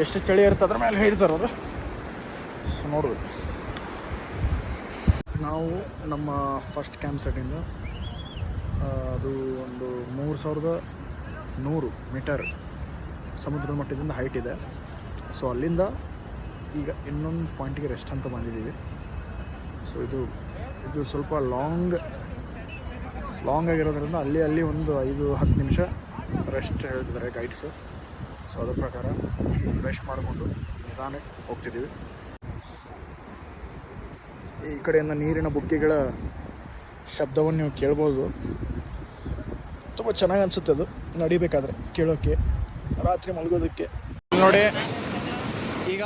ಎಷ್ಟು ಚಳಿ ಇರುತ್ತೆ ಅದ್ರ ಮೇಲೆ ಹೇಳ್ತಾರೆ ಅವರು. ಸೊ ನೋಡ್ಬೇಕು. ನಾವು ನಮ್ಮ ಫಸ್ಟ್ ಕ್ಯಾಂಪ್ ಸೈಟಿಂದ ಅದು ಒಂದು 3100 ಮೀಟರ್ ಸಮುದ್ರದ ಮಟ್ಟದಿಂದ ಹೈಟ್ ಇದೆ. ಸೊ ಅಲ್ಲಿಂದ ಈಗ ಇನ್ನೊಂದು ಪಾಯಿಂಟಿಗೆ ರೆಸ್ಟ್ ಅಂತ ಬಂದಿದ್ದೀವಿ. ಸೊ ಇದು ಸ್ವಲ್ಪ ಲಾಂಗ್ ಆಗಿರೋದ್ರಿಂದ ಅಲ್ಲಿ ಒಂದು 5-10 ನಿಮಿಷ ರೆಸ್ಟ್ ಹೇಳ್ತಿದ್ದಾರೆ ಗೈಡ್ಸು. ಸೊ ಅದ್ರ ಪ್ರಕಾರ ರೆಸ್ಟ್ ಮಾಡಿಕೊಂಡು ನಿಧಾನಕ್ಕೆ ಹೋಗ್ತಿದ್ದೀವಿ. ಈ ಕಡೆಯಿಂದ ನೀರಿನ ಬುಗ್ಗೆಗಳ ಶಬ್ದವನ್ನು ನೀವು ಕೇಳ್ಬೋದು. ತುಂಬ ಚೆನ್ನಾಗಿ ಅನಿಸುತ್ತೆ ಅದು ನಡಿಬೇಕಾದ್ರೆ ಕೇಳೋಕ್ಕೆ, ರಾತ್ರಿ ಮಲಗೋದಕ್ಕೆ. ನೋಡಿ ಈಗ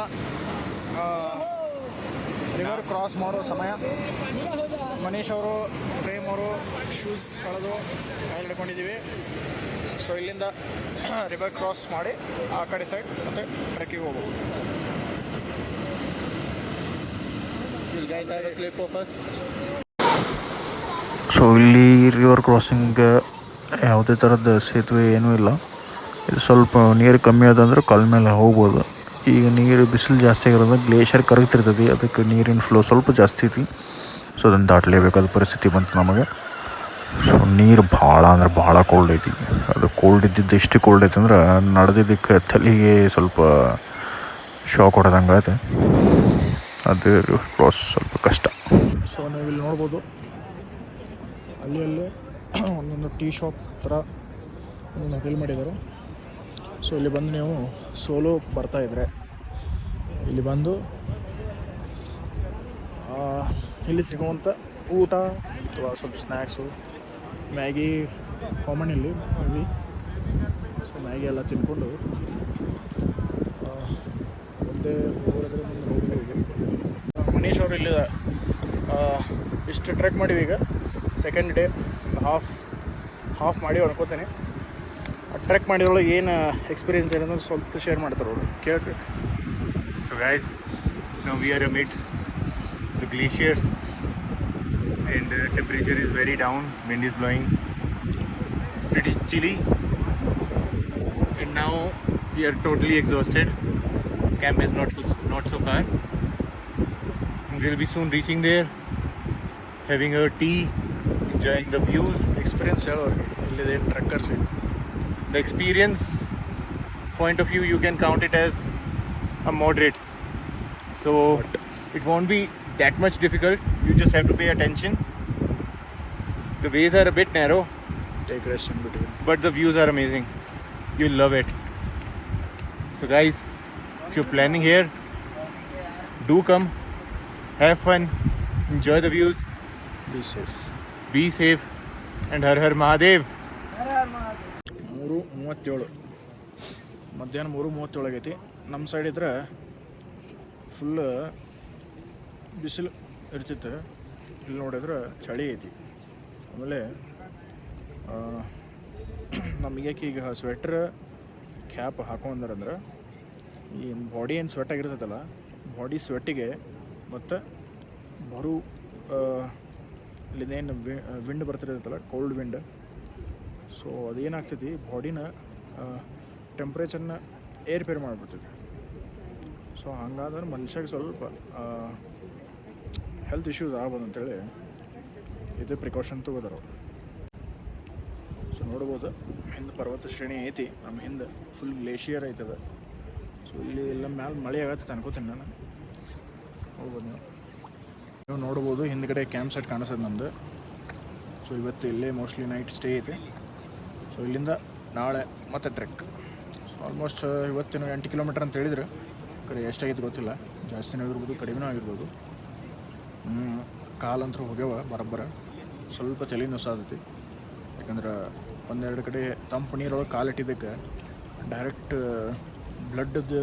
ರಿವರ್ ಕ್ರಾಸ್ ಮಾಡೋ ಸಮಯ. ಮನೀಶ್ ಅವರು, ಪ್ರೇಮ್ ಅವರು ಶೂಸ್ ಕಳೆದು ಕೈಲಿ ಹಿಡ್ಕೊಂಡಿದ್ದೀವಿ. ಸೊ ಇಲ್ಲಿಂದ ರಿವರ್ ಕ್ರಾಸ್ ಮಾಡಿ ಆ ಕಡೆ ಸೈಡ್ ಮತ್ತು ಟ್ರೆಕ್ಕಿಗೆ ಹೋಗ್ಬೋದು. ಸೊ ಇಲ್ಲಿ ರಿವರ್ ಕ್ರಾಸಿಂಗ್ ಯಾವುದೇ ಥರದ ಸೇತುವೆ ಏನೂ ಇಲ್ಲ. ಇದು ಸ್ವಲ್ಪ ನೀರು ಕಮ್ಮಿ ಆದಂದ್ರೆ ಕಾಲ ಮೇಲೆ ಹೋಗ್ಬೋದು. ಈಗ ನೀರು ಬಿಸಿಲು ಜಾಸ್ತಿ ಆಗಿರೋದ್ರಿಂದ ಗ್ಲೇಷಿಯರ್ ಕರಗ್ತಿರ್ತದೆ, ಅದಕ್ಕೆ ನೀರಿನ ಫ್ಲೋ ಸ್ವಲ್ಪ ಜಾಸ್ತಿ ಐತಿ. ಸೊ ಅದನ್ನು ದಾಟಲೇಬೇಕಾದ ಪರಿಸ್ಥಿತಿ ಬಂತು ನಮಗೆ. ಸೊ ನೀರು ಭಾಳ ಕೋಲ್ಡ್ ಐತಿ. ಅದು ಕೋಲ್ಡ್ ಇದ್ದಿದ್ದು ಎಷ್ಟು ಕೋಲ್ಡ್ ಐತೆ ಅಂದ್ರೆ ನಡೆದಿದ್ದಕ್ಕೆ ತಲೆಗೆ ಸ್ವಲ್ಪ ಶಾಕ್ ಹೊಡೆದಂಗೆ ಐತೆ. ಅದು ಕ್ರಾಸ್ ಸ್ವಲ್ಪ ಕಷ್ಟ. ಸೊ ನೀವು ಇಲ್ಲಿ ನೋಡ್ಬೋದು, ಅಲ್ಲಿ ಒಂದೊಂದು ಟೀ ಶಾಪ್ ಥರ ಒಂದೊಂದು ಹೋಟೆಲ್ ಮಾಡಿದ್ದಾರೆ. ಸೊ ಇಲ್ಲಿ ಬಂದು ನೀವು ಸೋಲೋ ಬರ್ತಾಯಿದ್ರೆ ಇಲ್ಲಿ ಬಂದು ಇಲ್ಲಿ ಸಿಗುವಂಥ ಊಟ ಅಥವಾ ಸ್ವಲ್ಪ ಸ್ನ್ಯಾಕ್ಸು, ಮ್ಯಾಗಿ ಕಾಮನ್ ಇಲ್ಲಿ ಮ್ಯಾಗಿ. ಸೊ ಮ್ಯಾಗಿ ಎಲ್ಲ ತಿನ್ಕೊಂಡು ಮುಂದೆ ಹೋಗೋದ್ರೆ ಹೋಗ್ತೀವಿ. ಮನೀಶ್ ಅವರು ಇಲ್ಲಿ ಇಷ್ಟು ಟ್ರೆಕ್ ಮಾಡಿವಿ. ಈಗ ಸೆಕೆಂಡ್ ಡೇ ಹಾಫ್ ಮಾಡಿ ಅನ್ಕೋತೇನೆ. ಟ್ರೆಕ್ ಮಾಡಿದ್ರೊಳಗೆ ಏನು ಎಕ್ಸ್ಪೀರಿಯನ್ಸ್ ಏನಂದ್ರೆ ಸ್ವಲ್ಪ ಶೇರ್ ಮಾಡ್ತಾರೆ ಅವರು, ಕೇಳ್ರಿ. So guys, now we are amidst the glaciers and temperature is very down, wind is blowing pretty chilly, and now we are totally exhausted. Camp is not so far. We'll be soon reaching there, having a tea, enjoying the views. Experience ಹೇಳೋರಿಗೆ ಇಲ್ಲಿದೆ trekkers. The experience point of view, you can count it as a moderate, so it won't be that much difficult. You just have to pay attention. The ways are a bit narrow, Take rest in between. but the views are amazing. You'll love it. So guys, if you're planning here, do come, have fun, enjoy the views, be safe, and Har Har Mahadev. 3:37 ಮಧ್ಯಾಹ್ನ 3:37 ಆಗೈತಿ. ನಮ್ಮ side ಇದ್ರೆ full ಬಿಸಿಲು ಇರ್ತಿತ್ತು, ಇಲ್ಲಿ ನೋಡಿದ್ರೆ ಚಳಿ ಐತಿ. ಆಮೇಲೆ ನಮಗೆ ಈಗ ಸ್ವೆಟ್ರ್ ಕ್ಯಾಪ್ ಹಾಕೊಂಡ್ರಂದ್ರೆ ಈ ಬಾಡಿ ಏನು ಸ್ವೆಟ್ ಆಗಿರ್ತೈತಲ್ಲ, ಬಾಡಿ ಸ್ವೆಟ್ಟಿಗೆ ಮತ್ತು ಬರು ಇಲ್ಲಿಂದೇನು ವಿಂಡ್ ಬರ್ತಿರ್ತೈತಲ್ಲ, ಕೋಲ್ಡ್ ವಿಂಡ್. ಸೊ ಅದೇನಾಗ್ತೈತಿ, ಬಾಡಿನ ಟೆಂಪ್ರೇಚರ್ನ ಏರ್ಪೇರ್ ಮಾಡಿಬಿಡ್ತೈತಿ. ಸೊ ಹಂಗಾದ್ರೆ ಮನುಷ್ಯಗೆ ಸ್ವಲ್ಪ ಹೆಲ್ತ್ ಇಶ್ಯೂಸ್ ಆಗ್ಬೋದು ಅಂತೇಳಿ ಇದು ಪ್ರಿಕಾಷನ್ ತೊಗೋದಾರ. ಸೊ ನೋಡ್ಬೋದು, ಹಿಂದೆ ಪರ್ವತ ಶ್ರೇಣಿ ಐತಿ, ನಮ್ಮ ಹಿಂದೆ ಫುಲ್ ಗ್ಲೇಷಿಯರ್ ಐತದ. ಸೊ ಇಲ್ಲಿ ಎಲ್ಲ ಮ್ಯಾಲೆ ಮಳೆ ಆಗತ್ತೆ ಅನ್ಕೋತೀನಿ ನಾನು. ಹೋಗ್ಬೋದು ನೀವು ನೋಡ್ಬೋದು, ಹಿಂದ್ಗಡೆ ಕ್ಯಾಂಪ್ ಸೈಟ್ ಕಾಣಿಸ್ತದೆ ನಮ್ಮದು. ಸೊ ಇವತ್ತು ಇಲ್ಲೇ ಮೋಸ್ಟ್ಲಿ ನೈಟ್ ಸ್ಟೇ ಐತಿ. ಸೊ ಇಲ್ಲಿಂದ ನಾಳೆ ಮತ್ತೆ ಟ್ರೆಕ್. ಸೊ ಆಲ್ಮೋಸ್ಟ್ ಇವತ್ತೇನು 8 ಕಿಲೋಮೀಟರ್ ಅಂತ ಹೇಳಿದ್ರು. ಕಡೆ ಎಷ್ಟಾಗಿತ್ತು ಗೊತ್ತಿಲ್ಲ, ಜಾಸ್ತಿನೇ ಆಗಿರ್ಬೋದು ಕಡಿಮೆನೂ ಆಗಿರ್ಬೋದು. ಕಾಲಂತರೂ ಹೋಗ್ಯಾವ ಬರೋಬ್ಬರ. ಸ್ವಲ್ಪ ತಲೆ ನುಸಾದೈತಿ, ಯಾಕಂದ್ರೆ ಒಂದೆರಡು ಕಡೆ ತಂಪು ನೀರೊಳಗೆ ಕಾಲಿಟ್ಟಿದ್ದಕ್ಕೆ ಡೈರೆಕ್ಟ್ ಬ್ಲಡ್ದು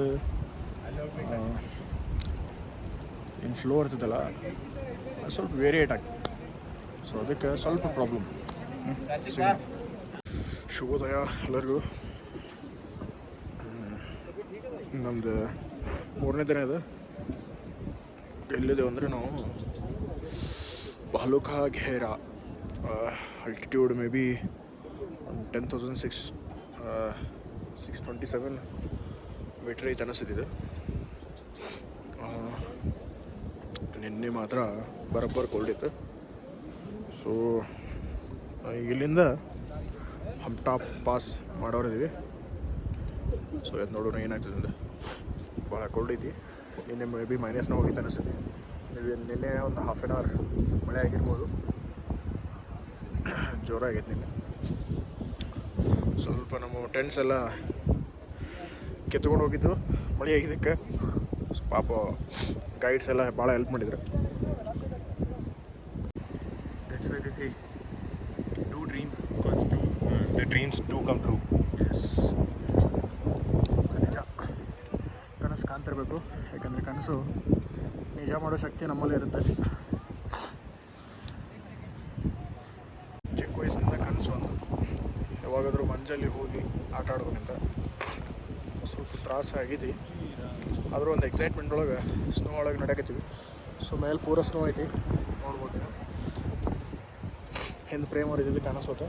ಏನು ಫ್ಲೋ ಇರ್ತದಲ್ಲ, ಅದು ಸ್ವಲ್ಪ ವೇರಿಯೇಟ್ ಆಗ್ತದೆ. ಸೊ ಅದಕ್ಕೆ ಸ್ವಲ್ಪ ಪ್ರಾಬ್ಲಮ್. ಶುಭೋದಯ ಎಲ್ಲರಿಗೂ. ನಮ್ಮದು 3ನೇ ದಿನ ಇದೆ. ಎಲ್ಲಿದ್ದೇವೆ ಅಂದರೆ ನಾವು ಬಾಲುಕಾ ಘೇರಾ, ಅಲ್ಟಿಟ್ಯೂಡ್ ಮೇ ಬಿ 10,627 ಮೀಟ್ರ್ ಐತೆ ಅನಿಸ್ತಿದೆ. ನಿನ್ನೆ ಮಾತ್ರ ಬರೋಬ್ಬರ ಕೋಲ್ಡ್ ಇತ್ತು. ಸೊ ಇಲ್ಲಿಂದ ಹಂಪ್ಟಾಪ್ ಪಾಸ್ ಮಾಡೋರಿದ್ದೀವಿ. ಸೊ ಇದು ನೋಡೋಣ ಏನಾಗ್ತದೆ. ಭಾಳ ಕೋಲ್ಡ್ ಐತಿ. ನಿನ್ನೆ ಮೇ ಬಿ ಮೈನಸ್ನ ಹೋಗಿತ್ತು ಅನಿಸ್ತದೆ. ನಿನ್ನೆ ಒಂದು ಹಾಫ್ ಆನ್ ಅವರ್ ಮಳೆ ಆಗಿರ್ಬೋದು, ಜೋರಾಗೈತೆ ನಿನ್ನೆ. ಸ್ವಲ್ಪ ನಮ್ಮ ಟೆಂಟ್ಸ್ ಎಲ್ಲ ಕಿತ್ಕೊಂಡು ಹೋಗಿದ್ದು ಮಳೆ ಆಗಿದ್ದಕ್ಕೆ. ಪಾಪ ಗೈಡ್ಸ್ ಎಲ್ಲ ಭಾಳ ಹೆಲ್ಪ್ ಮಾಡಿದ್ರು. That's why they say do dream because the dreams do come true. Yes, ನಿಜ. ಕನಸು ಕಾಣ್ತಿರ್ಬೇಕು, ಯಾಕಂದರೆ ಕನಸು ನಿಜ ಮಾಡೋ ಶಕ್ತಿ ನಮ್ಮಲ್ಲೇ ಇರುತ್ತೆ. ಚಿಕ್ಕ ವಯಸ್ಸಿಂದ ಕನಸು ಒಂದು ಯಾವಾಗಾದರೂ ಮಂಜಲ್ಲಿ ಹೋಗಿ ಆಟ ಆಡ್ಬೇಕಂತ ಸ್ವಲ್ಪ ತ್ರಾಸ ಆಗಿದೆ. ಆದರೂ ಒಂದು ಎಕ್ಸೈಟ್ಮೆಂಟ್ ಒಳಗೆ ಸ್ನೋ ಒಳಗೆ ನಡೆಯಕತ್ತೀವಿ. ಸೊ ಮೇಲೆ ಪೂರ ಸ್ನೋ ಐತಿ, ನೋಡ್ಬೋದು. ಹಿಂದೆ ಪ್ರೇಮ್ ಅವ್ರು ಇದ್ದಿದ್ದು ಕಾಣಿಸೋತ.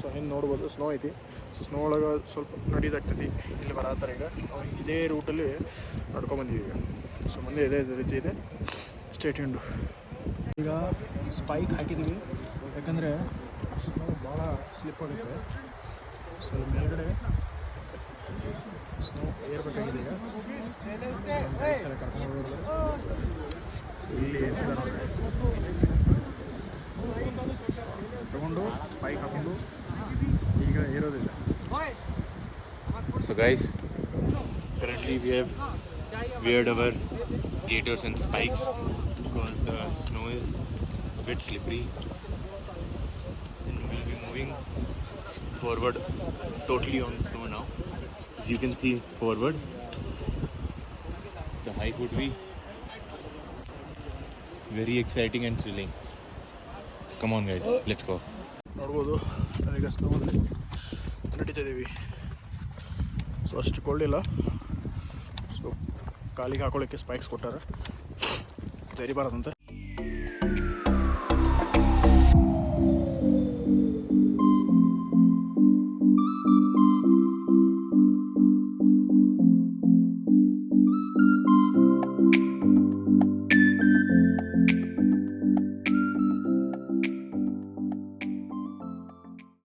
ಸೊ ಹಿಂದೆ ನೋಡ್ಬೋದು ಸ್ನೋ ಐತಿ. ಸೊ ಸ್ನೋ ಒಳಗೆ ಸ್ವಲ್ಪ ನಡೀದಾಗ್ತೈತಿ. ಇಲ್ಲಿ ಬರತ್ತಾರೆ ಈಗ. ನಾವು ಇದೇ ರೂಟಲ್ಲಿ ನಡ್ಕೊಂಬಂದೀವಿ ಈಗ. ಸೊ ಮುಂದೆ ಇದೇ ರೀತಿ ಇದೆ. Stay tuned. ಈಗ ಸ್ಪೈಕ್ ಹಾಕಿದ್ದೀವಿ, ಯಾಕಂದರೆ ಸ್ನೋ ಭಾಳ ಸ್ಲಿಪ್ ಆಗುತ್ತೆ. ಸೊ ಮೇಲ್ಗಡೆ ಸ್ನೋ ಏರ್ಬೇಕಾಗಿದೆ ಈಗ. ಸಲ ಕರ್ಕೊಂಡು ಹೋಗೋದು ಇಲ್ಲಿ ತಗೊಂಡು ಸ್ಪೈಕ್ ಹಾಕೊಂಡು ಈಗ ಏರೋದಿಲ್ಲ. So guys, currently we have weared our gaiters and spikes because the snow is a bit slippery, and we'll be moving forward totally on snow now. As you can see forward, the hike would be very exciting and thrilling. So come on guys, let's go. ನೋಡ್ಬೋದು ನಾವೀಗ ಸ್ನೋವಲ್ಲಿ ನಡೀತಿದ್ದೀವಿ. So ಅಷ್ಟು ಕೊಳ್ಳಿಲ್ಲ. So ಕಾಲಿಗೆ ಹಾಕೊಳ್ಳೋಕ್ಕೆ spikes ಕೊಟ್ಟಾರೆ, ತೆರಿಬಾರ್ದಂತೆ.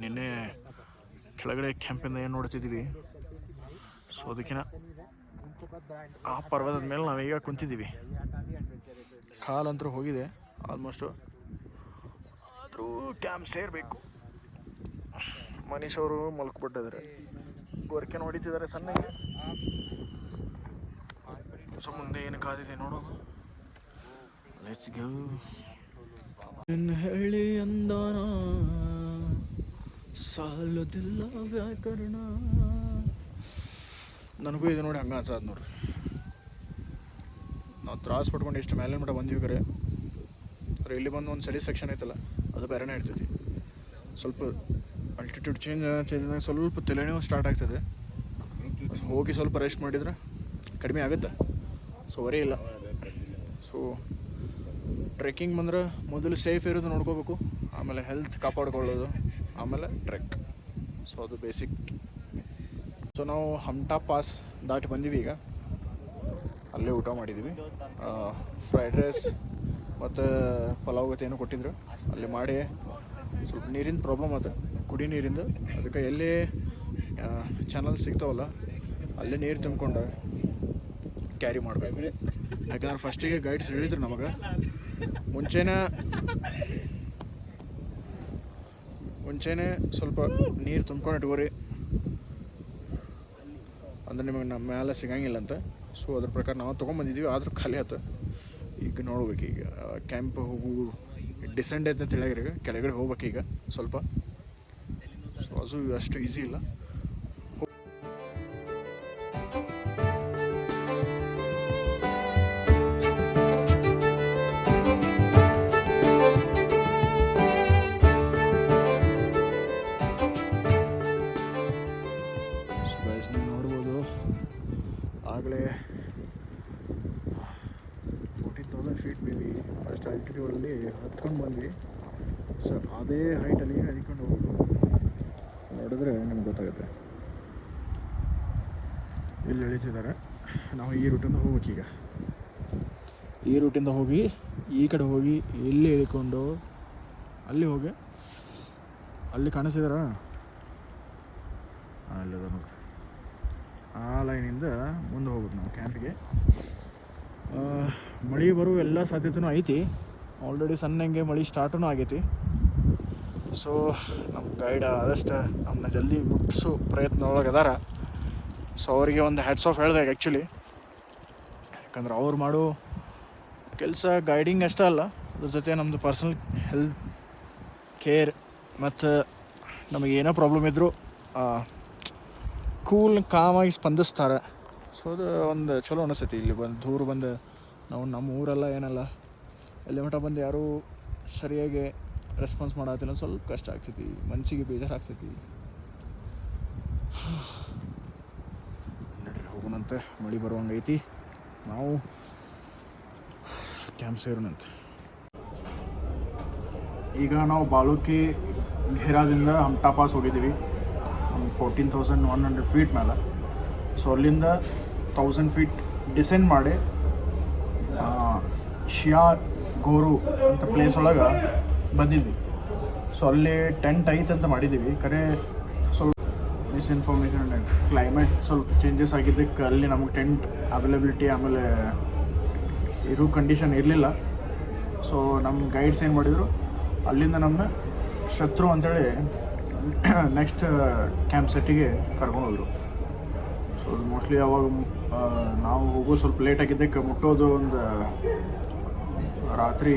ನಿನ್ನೆ ಕೆಳಗಡೆ ಕ್ಯಾಂಪಿಂದ ಏನು ನೋಡ್ತಿದ್ದೀವಿ. So ಅದಕ್ಕಿಂತ ಆ ಪರ್ವತದ ಮೇಲೆ ನಾವೀಗ ಕುಂತಿದ್ದೀವಿ. ಕಾಲಂತರೂ ಹೋಗಿದೆ ಆಲ್ಮೋಸ್ಟು. ಆದರೂ ಕ್ಯಾಂಪ್ ಸೇರಬೇಕು. ಮನೀಶ್ ಅವರು ಮಲ್ಕೊಬಿಟ್ಟಿದ್ದಾರೆ, ಗೊರಕೆ ಹೊಡಿತಿದ್ದಾರೆ ಸಣ್ಣಗೆ. ಸೊ ಮುಂದೆ ಏನು ಕಾದಿದೆ ನೋಡು. Let's go. ಹೇಳಿ ಅಂದಾನ ಸಾಲದಿಲ್ಲ ವ್ಯಾಕರಣ. ನನಗೂ ಇದು ನೋಡಿ ಹಂಗೆ ಅನ್ಸೋದು ನೋಡ್ರಿ. ನಾವು ತ್ರಾಸ ಪಟ್ಕೊಂಡು ಎಷ್ಟು ಮೇಲೆ ಮಟ್ಟ ಬಂದೀವಿ ಕರೆ, ಆದರೆ ಇಲ್ಲಿ ಬಂದು ಒಂದು ಸ್ಯಾಟಿಸ್ಫ್ಯಾಕ್ಷನ್ ಐತಲ್ಲ, ಅದು ಬೇರೆನೇ ಇರ್ತೈತಿ. ಸ್ವಲ್ಪ ಅಲ್ಟಿಟ್ಯೂಡ್ ಚೇಂಜ್ ಸ್ವಲ್ಪ ತಲೆನೋವು ಸ್ಟಾರ್ಟ್ ಆಗ್ತದೆ. ಹೋಗಿ ಸ್ವಲ್ಪ ರೆಸ್ಟ್ ಮಾಡಿದ್ರೆ ಕಡಿಮೆ ಆಗುತ್ತೆ. ಸೊ ವರಿ ಇಲ್ಲ. ಸೊ ಟ್ರೆಕ್ಕಿಂಗ್ ಬಂದ್ರೆ ಮೊದಲು ಸೇಫ್ ಇರೋದು ನೋಡ್ಕೋಬೇಕು, ಆಮೇಲೆ ಹೆಲ್ತ್ ಕಾಪಾಡ್ಕೊಳ್ಳೋದು, ಆಮೇಲೆ ಟ್ರೆಕ್. ಸೊ ಅದು ಬೇಸಿಕ್. ಸೊ ನಾವು ಹಮ್ಟಾ ಪಾಸ್ ದಾಟಿ ಬಂದೀವಿ ಈಗ. ಅಲ್ಲೇ ಊಟ ಮಾಡಿದ್ದೀವಿ. ಫ್ರೈಡ್ ರೈಸ್ ಮತ್ತು ಪಲಾವ್ ಗತಿ ಏನೋ ಕೊಟ್ಟಿದ್ರು, ಅಲ್ಲಿ ಮಾಡಿ. ಸ್ವಲ್ಪ ನೀರಿನ ಪ್ರಾಬ್ಲಮ್ ಆಯ್ತು, ಕುಡಿ ನೀರಿಂದ. ಅದಕ್ಕೆ ಎಲ್ಲೇ ಚಾನಲ್ ಸಿಗ್ತಾವಲ್ಲ ಅಲ್ಲೇ ನೀರು ತುಂಬಿಕೊಂಡು ಕ್ಯಾರಿ ಮಾಡಬೇಕು. ಯಾಕಂದ್ರೆ ಫಸ್ಟಿಗೆ ಗೈಡ್ಸ್ ಹೇಳಿದ್ರು ನಮಗೆ ಮುಂಚೆನೇ ಸ್ವಲ್ಪ ನೀರು ತುಂಬ್ಕೊಂಡು ಇಟ್ಕೋರಿ, ಅಂದರೆ ನಿಮಗೆ ನಮ್ಮ ಮೇಲೆ ಸಿಗಂಗಿಲ್ಲ ಅಂತ. ಸೊ ಅದ್ರ ಪ್ರಕಾರ ನಾವು ತೊಗೊಂಬಂದಿದ್ದೀವಿ, ಆದರೂ ಖಾಲಿ ಆಯ್ತು. ಈಗ ನೋಡ್ಬೇಕು. ಈಗ ಕ್ಯಾಂಪ್ ಹೋಗು ಡಿಸೆಂಡ್ ಐತೆ ಅಂತ ಹೇಳಿದ್ರೆ ಈಗ ಕೆಳಗಡೆ ಹೋಗ್ಬೇಕೀಗ ಸ್ವಲ್ಪ. ಸೊ ಅದು ಅಷ್ಟು ಈಸಿ ಇಲ್ಲ. ನೀವು ನೋಡ್ಬೋದು ಆಗಲೇ 14,000 ಫೀಟ್ ಮೇಬಿ ಅಷ್ಟು ಆಲ್ಟಿಟ್ಯೂಡಲ್ಲಿ ಹತ್ಕೊಂಡು ಬಂದ್ವಿ. ಸೊ ಅದೇ ಹೈಟಲ್ಲಿ ಹೈಕೊಂಡು ಹೋಗೋದು ನೋಡಿದ್ರೆ ನಿಮ್ಗೆ ಗೊತ್ತಾಗುತ್ತೆ. ಇಲ್ಲಿ ಎಳಿತಿದ್ದಾರೆ. ನಾವು ಈ ರೂಟಿಂದ ಹೋಗ್ಬೇಕೀಗ. ಈ ರೂಟಿಂದ ಹೋಗಿ ಈ ಕಡೆ ಹೋಗಿ ಇಲ್ಲಿ ಇಳ್ಕೊಂಡು ಅಲ್ಲಿ ಹೋಗಿ ಅಲ್ಲಿ ಕಾಣಿಸಿದಾರ ಅಲ್ಲದ ನೋಡಿ. ಆ ಲೈನಿಂದ ಮುಂದೆ ಹೋಗೋದು ನಾವು ಕ್ಯಾಂಪಿಗೆ. ಮಳೆ ಬರೋ ಎಲ್ಲ ಸಾಧ್ಯತೆಯೂ ಐತಿ. ಆಲ್ರೆಡಿ ಸಣ್ಣಂಗೆ ಮಳೆ ಸ್ಟಾರ್ಟೂ ಆಗೈತಿ. ಸೊ ನಮ್ಮ ಗೈಡ್ ಆದಷ್ಟು ನಮ್ಮನ್ನ ಜಲ್ದಿ ಮುಟ್ಟಿಸೋ ಪ್ರಯತ್ನ ಒಳಗೆ ಅದಾರ. ಸೊ ಅವರಿಗೆ ಒಂದು ಹ್ಯಾಟ್ಸ್ ಆಫ್ ಹೇಳಿದೆ ಆ್ಯಕ್ಚುಲಿ. ಯಾಕಂದ್ರೆ ಅವ್ರು ಮಾಡೋ ಕೆಲಸ ಗೈಡಿಂಗ್ ಅಷ್ಟೇ ಅಲ್ಲ, ಅದ್ರ ಜೊತೆ ನಮ್ಮದು ಪರ್ಸ್ನಲ್ ಹೆಲ್ತ್ ಕೇರ್ ಮತ್ತು ನಮಗೇನೋ ಪ್ರಾಬ್ಲಮ್ ಇದ್ದರೂ ಕೂಲ್ ಕಾಮಾಗಿ ಸ್ಪಂದಿಸ್ತಾರೆ. ಸೊ ಅದು ಒಂದು ಚಲೋ ಅನಿಸ್ತೈತಿ. ಇಲ್ಲಿ ಬಂದು ದೂರ ಬಂದು ನಾವು ನಮ್ಮ ಊರೆಲ್ಲ ಏನಲ್ಲ, ಎಲ್ಲಿ ಮಟ್ಟ ಬಂದು ಯಾರೂ ಸರಿಯಾಗಿ ರೆಸ್ಪಾನ್ಸ್ ಮಾಡತ್ತಿಲ್ಲ, ಸ್ವಲ್ಪ ಕಷ್ಟ ಆಗ್ತೈತಿ, ಮನಸ್ಸಿಗೆ ಬೇಜಾರಾಗ್ತೈತಿ. ನೋಡ್ರಿ ಹೋಗೋಣಂತೆ, ಮಳೆ ಬರುವಂಗೈತಿ. ನಾವು ಕ್ಯಾಂಪ್ ಸೇರೋಣಂತೆ. ಈಗ ನಾವು ಬಾಲುಕಿ ಘೇರಾದಿಂದ ಹಮ್ಟಾ ಪಾಸ್ ಹೋಗಿದ್ದೀವಿ, ಒಂದು 14,100 ಫೀಟ್ ಮೇಲೆ. ಸೊ ಅಲ್ಲಿಂದ 1000 ಫೀಟ್ ಡಿಸೆಂಡ್ ಮಾಡಿ ಶಿಯಾ ಗೋರು ಅಂತ ಪ್ಲೇಸ್ ಒಳಗೆ ಬಂದಿದ್ವಿ. ಸೊ ಅಲ್ಲಿ ಟೆಂಟ್ ಐತೆ ಅಂತ ಮಾಡಿದ್ದೀವಿ. ಖರೆ ಸ್ವಲ್ಪ ಮಿಸ್ಇನ್ಫಾರ್ಮೇಷನ್, ಕ್ಲೈಮೇಟ್ ಸ್ವಲ್ಪ ಚೇಂಜಸ್ ಆಗಿದ್ದಕ್ಕೆ ಅಲ್ಲಿ ನಮಗೆ ಟೆಂಟ್ ಅವೈಲಬಿಲಿಟಿ ಆಮೇಲೆ ಇರೋ ಕಂಡೀಷನ್ ಇರಲಿಲ್ಲ. ಸೊ ನಮ್ಮ ಗೈಡ್ಸ್ ಏನು ಮಾಡಿದರು, ಅಲ್ಲಿಂದ ನಮ್ಮನ್ನ ಶತ್ರು ಅಂತೇಳಿ ನೆಕ್ಸ್ಟ್ ಕ್ಯಾಂಪ್ ಸೆಟ್ಟಿಗೆ ಕರ್ಕೊಂಡು ಹೋದರು. ಸೊ ಮೋಸ್ಟ್ಲಿ ಅವಾಗ ನಾವು ಹೋಗೋ ಸ್ವಲ್ಪ ಲೇಟ್ ಆಗಿದ್ದಕ್ಕೆ ಮುಟ್ಟೋದು ಒಂದು ರಾತ್ರಿ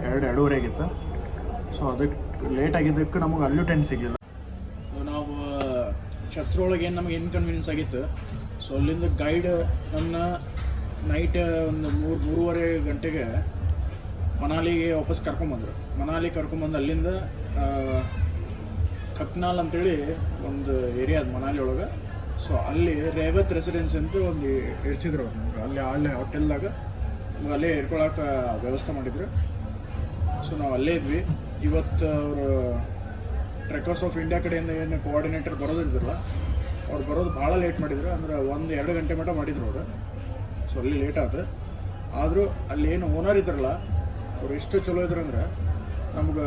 2-2:30 ಆಗಿತ್ತು. ಸೊ ಅದಕ್ಕೆ ಲೇಟ್ ಆಗಿದ್ದಕ್ಕೆ ನಮಗೆ ಅಲ್ಲೂ ಟೆಂಟ್ ಸಿಗಲಿಲ್ಲ. ನಾವು ಶತ್ರು ಒಳಗೆ ಏನು ನಮಗೆ ಇನ್ಕನ್ವೀನಿಯನ್ಸ್ ಆಗಿತ್ತು. ಸೊ ಅಲ್ಲಿಂದ ಗೈಡ್ ನನ್ನ ನೈಟ್ ಒಂದು 3-3:30 ಗಂಟೆಗೆ ಮನಾಲಿಗೆ ವಾಪಸ್ ಕರ್ಕೊಂಬಂದರು. ಮನಾಲಿ ಕರ್ಕೊಂಬಂದು ಅಲ್ಲಿಂದ ಖಕ್ನಾಲ್ ಅಂತೇಳಿ ಒಂದು ಏರಿಯಾ ಅದು ಮನಾಲಿ ಒಳಗೆ. ಸೊ ಅಲ್ಲಿ ರೇವತ್ ರೆಸಿಡೆನ್ಸ್ ಅಂತ ಒಂದು ಇರಿಸಿದ್ರು ಅವ್ರು ನಮ್ಗೆ. ಅಲ್ಲಿ ಹೋಟೆಲ್ದಾಗ ನಮ್ಗೆ ಅಲ್ಲೇ ಇರ್ಕೊಳಕ್ಕೆ ವ್ಯವಸ್ಥೆ ಮಾಡಿದ್ರು. ಸೊ ನಾವು ಅಲ್ಲೇ ಇದ್ವಿ. ಇವತ್ತು ಅವರು ಟ್ರೆಕರ್ಸ್ ಆಫ್ ಇಂಡಿಯಾ ಕಡೆಯಿಂದ ಏನು ಕೋಆರ್ಡಿನೇಟರ್ ಬರೋದಿದ್ರಲ್ಲ, ಅವ್ರು ಬರೋದು ಭಾಳ ಲೇಟ್ ಮಾಡಿದ್ರು. ಅಂದ್ರೆ 1-2 ಗಂಟೆ ಮಟ್ಟ ಮಾಡಿದ್ರು ಅವರು. ಸೊ ಅಲ್ಲಿ ಲೇಟ್ ಆಯ್ತು. ಆದರೂ ಅಲ್ಲಿ ಏನು ಓನರ್ ಇದ್ರಲ್ಲ, ಅವ್ರು ಎಷ್ಟು ಚಲೋ ಇದ್ರು ಅಂದ್ರೆ, ನಮ್ಗೆ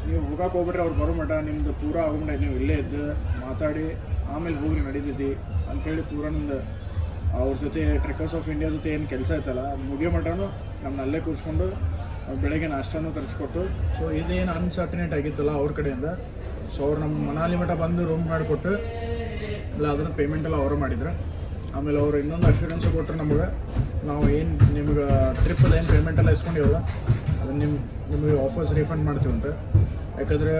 ನೀವು ಹೋಗಕ್ಕೆ ಹೋಗ್ಬಿಟ್ರೆ ಅವ್ರು ಬರೋ ಮಟ್ಟ ನಿಮ್ದು ಪೂರ ಆಗೋಮಟ್ಟ ನೀವು ಇಲ್ಲೇ ಇದ್ದು ಮಾತಾಡಿ ಆಮೇಲೆ ಹೋಗಿ ನಡೀತೈತಿ ಅಂಥೇಳಿ ಪೂರ ನಿಮ್ದು ಅವ್ರ ಜೊತೆ ಟ್ರೆಕರ್ಸ್ ಆಫ್ ಇಂಡಿಯಾ ಜೊತೆ ಏನು ಕೆಲಸ ಐತಲ್ಲ ಮುಗಿಯೋ ಮಟ್ಟನೂ ನಮ್ಮನ್ನ ಅಲ್ಲೇ ಕೂರಿಸ್ಕೊಂಡು ಬೆಳಗ್ಗೆ ನಾಷ್ಟನೂ ತರಿಸ್ಕೊಟ್ಟು. ಸೊ ಇದೇನು ಅನ್ಸರ್ಟನೇಟ್ ಆಗಿತ್ತಲ್ಲ ಅವ್ರ ಕಡೆಯಿಂದ, ಸೊ ಅವ್ರು ನಮ್ಮ ಮನಾಲಿ ಮಟ್ಟ ಬಂದು ರೂಮ್ ಮಾಡಿಕೊಟ್ಟು ಇಲ್ಲ ಅದನ್ನ ಪೇಮೆಂಟೆಲ್ಲ ಅವರು ಮಾಡಿದ್ರು. ಆಮೇಲೆ ಅವರು ಇನ್ನೊಂದು ಅಶ್ಯೂರೆನ್ಸ್ ಕೊಟ್ಟರು ನಮಗೆ, ನಾವು ಏನು ನಿಮ್ಗೆ ಟ್ರಿಪ್ಪಲ್ಲಿ ಏನು ಪೇಮೆಂಟೆಲ್ಲ ಇಸ್ಕೊಂಡಿವಲ್ಲ ಅದನ್ನು ನಿಮಗೆ ವಾಪಸ್ ರೀಫಂಡ್ ಮಾಡ್ತೀವಿ ಅಂತ. ಯಾಕಂದರೆ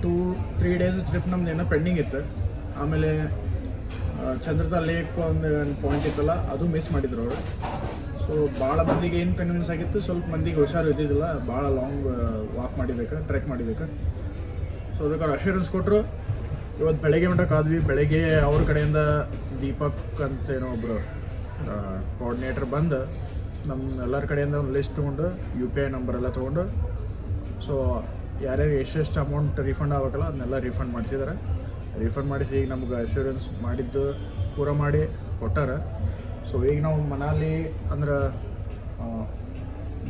2-3 ಡೇಸ್ ಟ್ರಿಪ್ ನಮ್ದು ಏನೋ ಪೆಂಡಿಂಗ್ ಇತ್ತು. ಆಮೇಲೆ ಚಂದ್ರತಾ ಲೇಕ್ ಒಂದು ಪಾಯಿಂಟ್ ಇತ್ತಲ್ಲ, ಅದು ಮಿಸ್ ಮಾಡಿದ್ರು ಅವರು. ಸೊ ಭಾಳ ಮಂದಿಗೆ ಏನು ಕನ್ವಿನ್ಸ್ ಆಗಿತ್ತು, ಸ್ವಲ್ಪ ಮಂದಿಗೆ ಹುಷಾರು ಇದ್ದಿದ್ದಿಲ್ಲ, ಭಾಳ ಲಾಂಗ್ ವಾಕ್ ಮಾಡಿಬೇಕು, ಟ್ರೆಕ್ ಮಾಡಿಬೇಕು. ಸೊ ಅದಕ್ಕೆ ಅವ್ರು ಅಶ್ಯೂರೆನ್ಸ್ ಕೊಟ್ಟರು. ಇವತ್ತು ಬೆಳಗ್ಗೆ ಮಟ್ಟ ಕಾದ್ವಿ. ಬೆಳಗ್ಗೆ ಅವ್ರ ಕಡೆಯಿಂದ ದೀಪಕ್ ಅಂತ ಏನೋ ಒಬ್ಬರು ಕೋಆರ್ಡಿನೇಟರ್ ಬಂದು ನಮ್ಮ ಎಲ್ಲರ ಕಡೆಯಿಂದ ಒಂದು ಲಿಸ್ಟ್ ತೊಗೊಂಡು UPI ನಂಬರ್ ಎಲ್ಲ ತೊಗೊಂಡು, ಸೊ ಯಾರ್ಯಾರು ಎಷ್ಟೆಷ್ಟು ಅಮೌಂಟ್ ರೀಫಂಡ್ ಆಗಬೇಕಲ್ಲ ಅದನ್ನೆಲ್ಲ ರೀಫಂಡ್ ಮಾಡಿಸಿದ್ದಾರೆ. ರೀಫಂಡ್ ಮಾಡಿಸಿ ಈಗ ನಮ್ಗೆ ಅಶ್ಯೂರೆನ್ಸ್ ಮಾಡಿದ್ದು ಪೂರ ಮಾಡಿ ಕೊಟ್ಟಾರೆ. ಸೊ ಈಗ ನಾವು ಮನಾಲಿ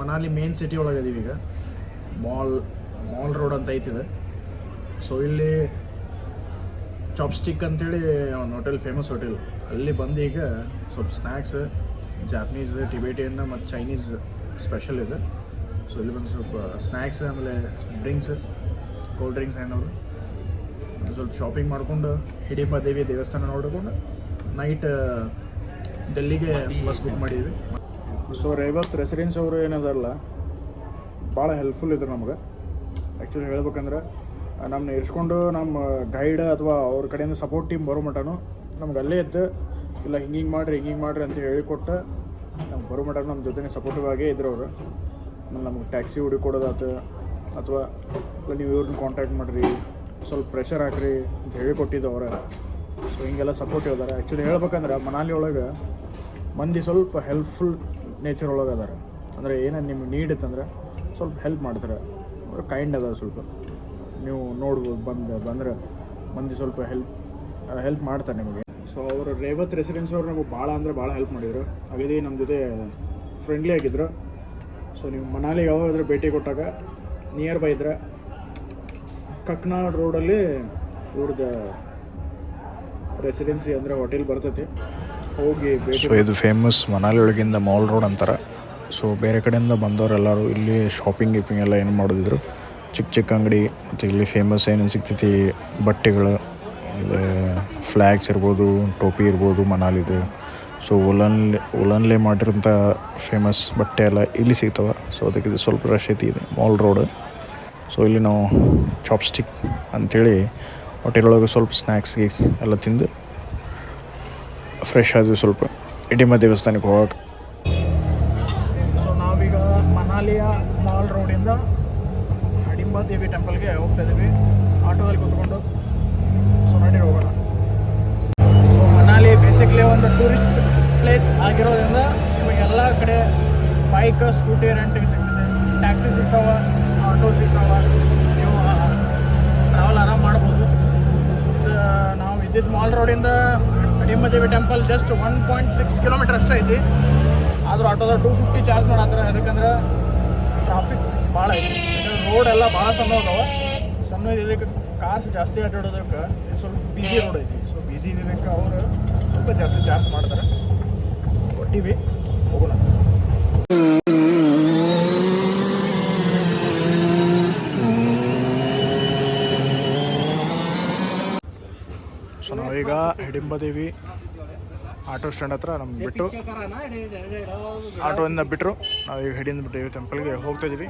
ಮನಾಲಿ ಮೇನ್ ಸಿಟಿ ಒಳಗೆ ಇದೀವಿ. ಈಗ ಮಾಲ್ ರೋಡ್ ಅಂತ ಐತಿದೆ. ಸೊ ಇಲ್ಲಿ ಚಾಪ್ಸ್ಟಿಕ್ ಅಂತೇಳಿ ಒಂದು ಹೋಟೆಲ್, ಫೇಮಸ್ ಹೋಟೆಲ್, ಅಲ್ಲಿ ಬಂದು ಈಗ ಸ್ವಲ್ಪ ಸ್ನ್ಯಾಕ್ಸ್, ಜಾಪನೀಸ್, ಟಿಬೇಟಿಯನ್ ಮತ್ತು ಚೈನೀಸ್ ಸ್ಪೆಷಲ್ ಇದೆ. ಸೊ ಇಲ್ಲಿ ಬಂದು ಸ್ವಲ್ಪ ಸ್ನ್ಯಾಕ್ಸ್, ಆಮೇಲೆ ಡ್ರಿಂಕ್ಸ್, ಕೋಲ್ಡ್ ಡ್ರಿಂಕ್ಸ್ ಏನಾದ್ರು ಸ್ವಲ್ಪ ಶಾಪಿಂಗ್ ಮಾಡಿಕೊಂಡು ಹಿಡಿಂಬ ದೇವಿ ದೇವಸ್ಥಾನ ನೋಡಿಕೊಂಡು ನೈಟ್ ಡೆಲ್ಲಿಗೆ ಬಸ್ ಬುಕ್ ಮಾಡಿದ್ವಿ. ಸೊ ರೇವತ್ ರೆಸಿಡೆನ್ಸ್ ಅವರು ಏನದಾರಲ್ಲ ಭಾಳ ಹೆಲ್ಪ್ಫುಲ್ ಇದ್ರು ನಮ್ಗೆ. ಆ್ಯಕ್ಚುಲಿ ಹೇಳ್ಬೇಕಂದ್ರೆ ನಮ್ಮನ್ನ ಇರಿಸ್ಕೊಂಡು ನಮ್ಮ ಗೈಡ್ ಅಥವಾ ಅವ್ರ ಕಡೆಯಿಂದ ಸಪೋರ್ಟ್ ಟೀಮ್ ಬರೋ ಮಟನು ನಮ್ಗೆ ಅಲ್ಲೇ ಇದ್ದು, ಇಲ್ಲ ಹಿಂಗೆ ಮಾಡಿರಿ ಅಂತ ಹೇಳಿಕೊಟ್ಟು ನಮ್ಗೆ ಬರೋ ಮಟ ನಮ್ಮ ಜೊತೆ ಸಪೋರ್ಟಿವ್ ಆಗೇ ಇದ್ರು ಅವರು. ಆಮೇಲೆ ನಮ್ಗೆ ಟ್ಯಾಕ್ಸಿ ಹುಡುಕೊಡೋದಾತು ಅಥವಾ ಇಲ್ಲ ನೀವು ಇವ್ರನ್ನ ಕಾಂಟ್ಯಾಕ್ಟ್ ಮಾಡಿರಿ, ಸ್ವಲ್ಪ ಪ್ರೆಷರ್ ಹಾಕ್ರಿ ಅಂತ ಹೇಳಿಕೊಟ್ಟಿದ್ದು ಅವರ. ಸೊ ಹಿಂಗೆಲ್ಲ ಸಪೋರ್ಟಿವ್ ಅದಾರೆ. ಆ್ಯಕ್ಚುಲಿ ಹೇಳ್ಬೇಕಂದ್ರೆ ಮನಾಲಿ ಒಳಗೆ ಮಂದಿ ಸ್ವಲ್ಪ ಹೆಲ್ಪ್ಫುಲ್ ನೇಚರ್ ಒಳಗೆ ಅದಾರೆ. ಅಂದರೆ ಏನೇನು ನಿಮ್ಗೆ ನೀಡ್ ಇತ್ತಂದ್ರೆ ಸ್ವಲ್ಪ ಹೆಲ್ಪ್ ಮಾಡ್ತಾರೆ, ಕೈಂಡ್ ಅದ. ಸ್ವಲ್ಪ ನೀವು ನೋಡ್ಬೋದು ಬಂದ್ರೆ ಮಂದಿ ಸ್ವಲ್ಪ ಹೆಲ್ಪ್ ಮಾಡ್ತಾರೆ ನಿಮಗೆ. ಸೊ ಅವರು ರೇವತ್ ರೆಸಿಡೆನ್ಸ್ ಅವ್ರು ನಮಗೆ ಭಾಳ ಹೆಲ್ಪ್ ಮಾಡಿದರು. ಹಾಗಾಗಿ ನಮ್ಮ ಜೊತೆ ಫ್ರೆಂಡ್ಲಿ ಆಗಿದ್ದರು. ಸೊ ನೀವು ಮನಾಲಿಗೆ ಯಾವಾಗಾದ್ರೂ ಭೇಟಿ ಕೊಟ್ಟಾಗ ನಿಯರ್ ಬೈ ಇದ್ರೆ ಕಕ್ನಾಲ್ ರೋಡಲ್ಲಿ ಇವ್ರದ್ದು ರೆಸಿಡೆನ್ಸಿ ಅಂದರೆ ಹೋಟೆಲ್ ಬರ್ತೈತಿ. ಹೋಗಿ ಸೊ ಇದು ಫೇಮಸ್ ಮನಾಲಿ ಒಳಗಿಂದ ಮಾಲ್ ರೋಡ್ ಅಂತಾರೆ. ಸೊ ಬೇರೆ ಕಡೆಯಿಂದ ಬಂದವರೆಲ್ಲರೂ ಇಲ್ಲಿ ಶಾಪಿಂಗ್ ಗೀಪಿಂಗ್ ಎಲ್ಲ ಏನು ಮಾಡೋದಿದ್ರು, ಚಿಕ್ಕ ಚಿಕ್ಕ ಅಂಗಡಿ ಮತ್ತು ಇಲ್ಲಿ ಫೇಮಸ್ ಏನೇನು ಸಿಗ್ತೈತಿ ಬಟ್ಟೆಗಳು, ಆಮೇಲೆ ಫ್ಲ್ಯಾಗ್ಸ್ ಇರ್ಬೋದು, ಟೋಪಿ ಇರ್ಬೋದು ಮನಾಲಿದು. ಸೊ ಉಲನ್ಲೇ ಮಾಡಿರೋಂಥ ಫೇಮಸ್ ಬಟ್ಟೆ ಎಲ್ಲ ಇಲ್ಲಿ ಸಿಗ್ತವೆ. ಸೊ ಅದಕ್ಕೆ ಇದು ಸ್ವಲ್ಪ ರಶ್ ಐತಿ ಇದೆ ಮಾಲ್ ರೋಡ್. ಸೊ ಇಲ್ಲಿ ನಾವು ಚಾಪ್ಸ್ಟಿಕ್ ಅಂಥೇಳಿ ಹೋಟೆಲೊಳಗೆ ಸ್ವಲ್ಪ ಸ್ನ್ಯಾಕ್ಸ್ ಗೀಕ್ಸ್ ಎಲ್ಲ ತಿಂದು ಫ್ರೆಶ್ ಆದ್ವಿ ಸ್ವಲ್ಪ ಹಿಡಿಂಬ ದೇವಸ್ಥಾನಕ್ಕೆ ಹೋಗಕ್ಕೆ. ಸೊ ನಾವೀಗ ಮನಾಲಿಯ ಮಾಲ್ ರೋಡಿಂದ ಹಿಡಿಂಬ ದೇವಿ ಟೆಂಪಲ್ಗೆ ಹೋಗ್ತಾ ಇದ್ದೀವಿ ಆಟೋದಲ್ಲಿ ಕೂತ್ಕೊಂಡು. ಸೊ ನಡಿ ಹೋಗೋಣ. ಸೊ ಮನಾಲಿ ಬೇಸಿಕ್ಲಿ ಒಂದು ಟೂರಿಸ್ಟ್ ಪ್ಲೇಸ್ ಆಗಿರೋದ್ರಿಂದ ಇವಾಗ ಎಲ್ಲ ಕಡೆ ಬೈಕ್ ಸ್ಕೂಟಿ ರೆಂಟಿಗೆ ಸಿಗ್ತದೆ, ಟ್ಯಾಕ್ಸಿ ಸಿಗ್ತಾವೆ, ಆಟೋ ಸಿಗ್ತಾವೆ, ನೀವು ಟ್ರಾವೆಲ್ ಆರಾಮ್ ಮಾಡ್ಬೋದು. ನಾವು ಇದ್ದಿದ್ದು ಮಾಲ್ ರೋಡಿಂದ ಹಿಡಿಂಬ ದೇವಿ ಟೆಂಪಲ್ ಜಸ್ಟ್ 1.6 ಕಿಲೋಮೀಟರ್ ಅಷ್ಟೇ ಐತಿ. ಆದರೂ ಆಟೋದ 250 ಚಾರ್ಜ್ ಮಾಡತ್ತಾರೆ. ಯಾಕಂದ್ರೆ ಟ್ರಾಫಿಕ್ ಭಾಳ ಐತಿ. ಯಾಕಂದ್ರೆ ರೋಡ್ ಎಲ್ಲ ಭಾಳ ಸಣ್ಣ ಅದಾವೆ. ಸಣ್ಣ ಇದಕ್ಕೆ ಕಾರ್ಸ್ ಜಾಸ್ತಿ ಅಡ್ಡಾಡೋದಕ್ಕೆ ಸ್ವಲ್ಪ ಬಿಸಿ ರೋಡ್ ಐತಿ. ಸೊ ಬಿಸಿ ಇದಕ್ಕೆ ಅವರು ಸ್ವಲ್ಪ ಜಾಸ್ತಿ ಚಾರ್ಜ್ ಮಾಡ್ತಾರೆ. ಕೊಟ್ಟಿವಿ, ಹೋಗೋಣ. ಸೊ ನಾವೀಗ ಹಿಡಿಂಬ ದೇವಿ ಆಟೋ ಸ್ಟ್ಯಾಂಡ್ ಹತ್ರ ನಮ್ಗೆ ಬಿಟ್ಟು ಆಟೋಯಿಂದ ಬಿಟ್ಟರು ನಾವೀಗ ಹಿಡಿಂಬ ದೇವಿ ಟೆಂಪಲ್ಗೆ ಹೋಗ್ತಾ ಇದ್ದೀವಿ.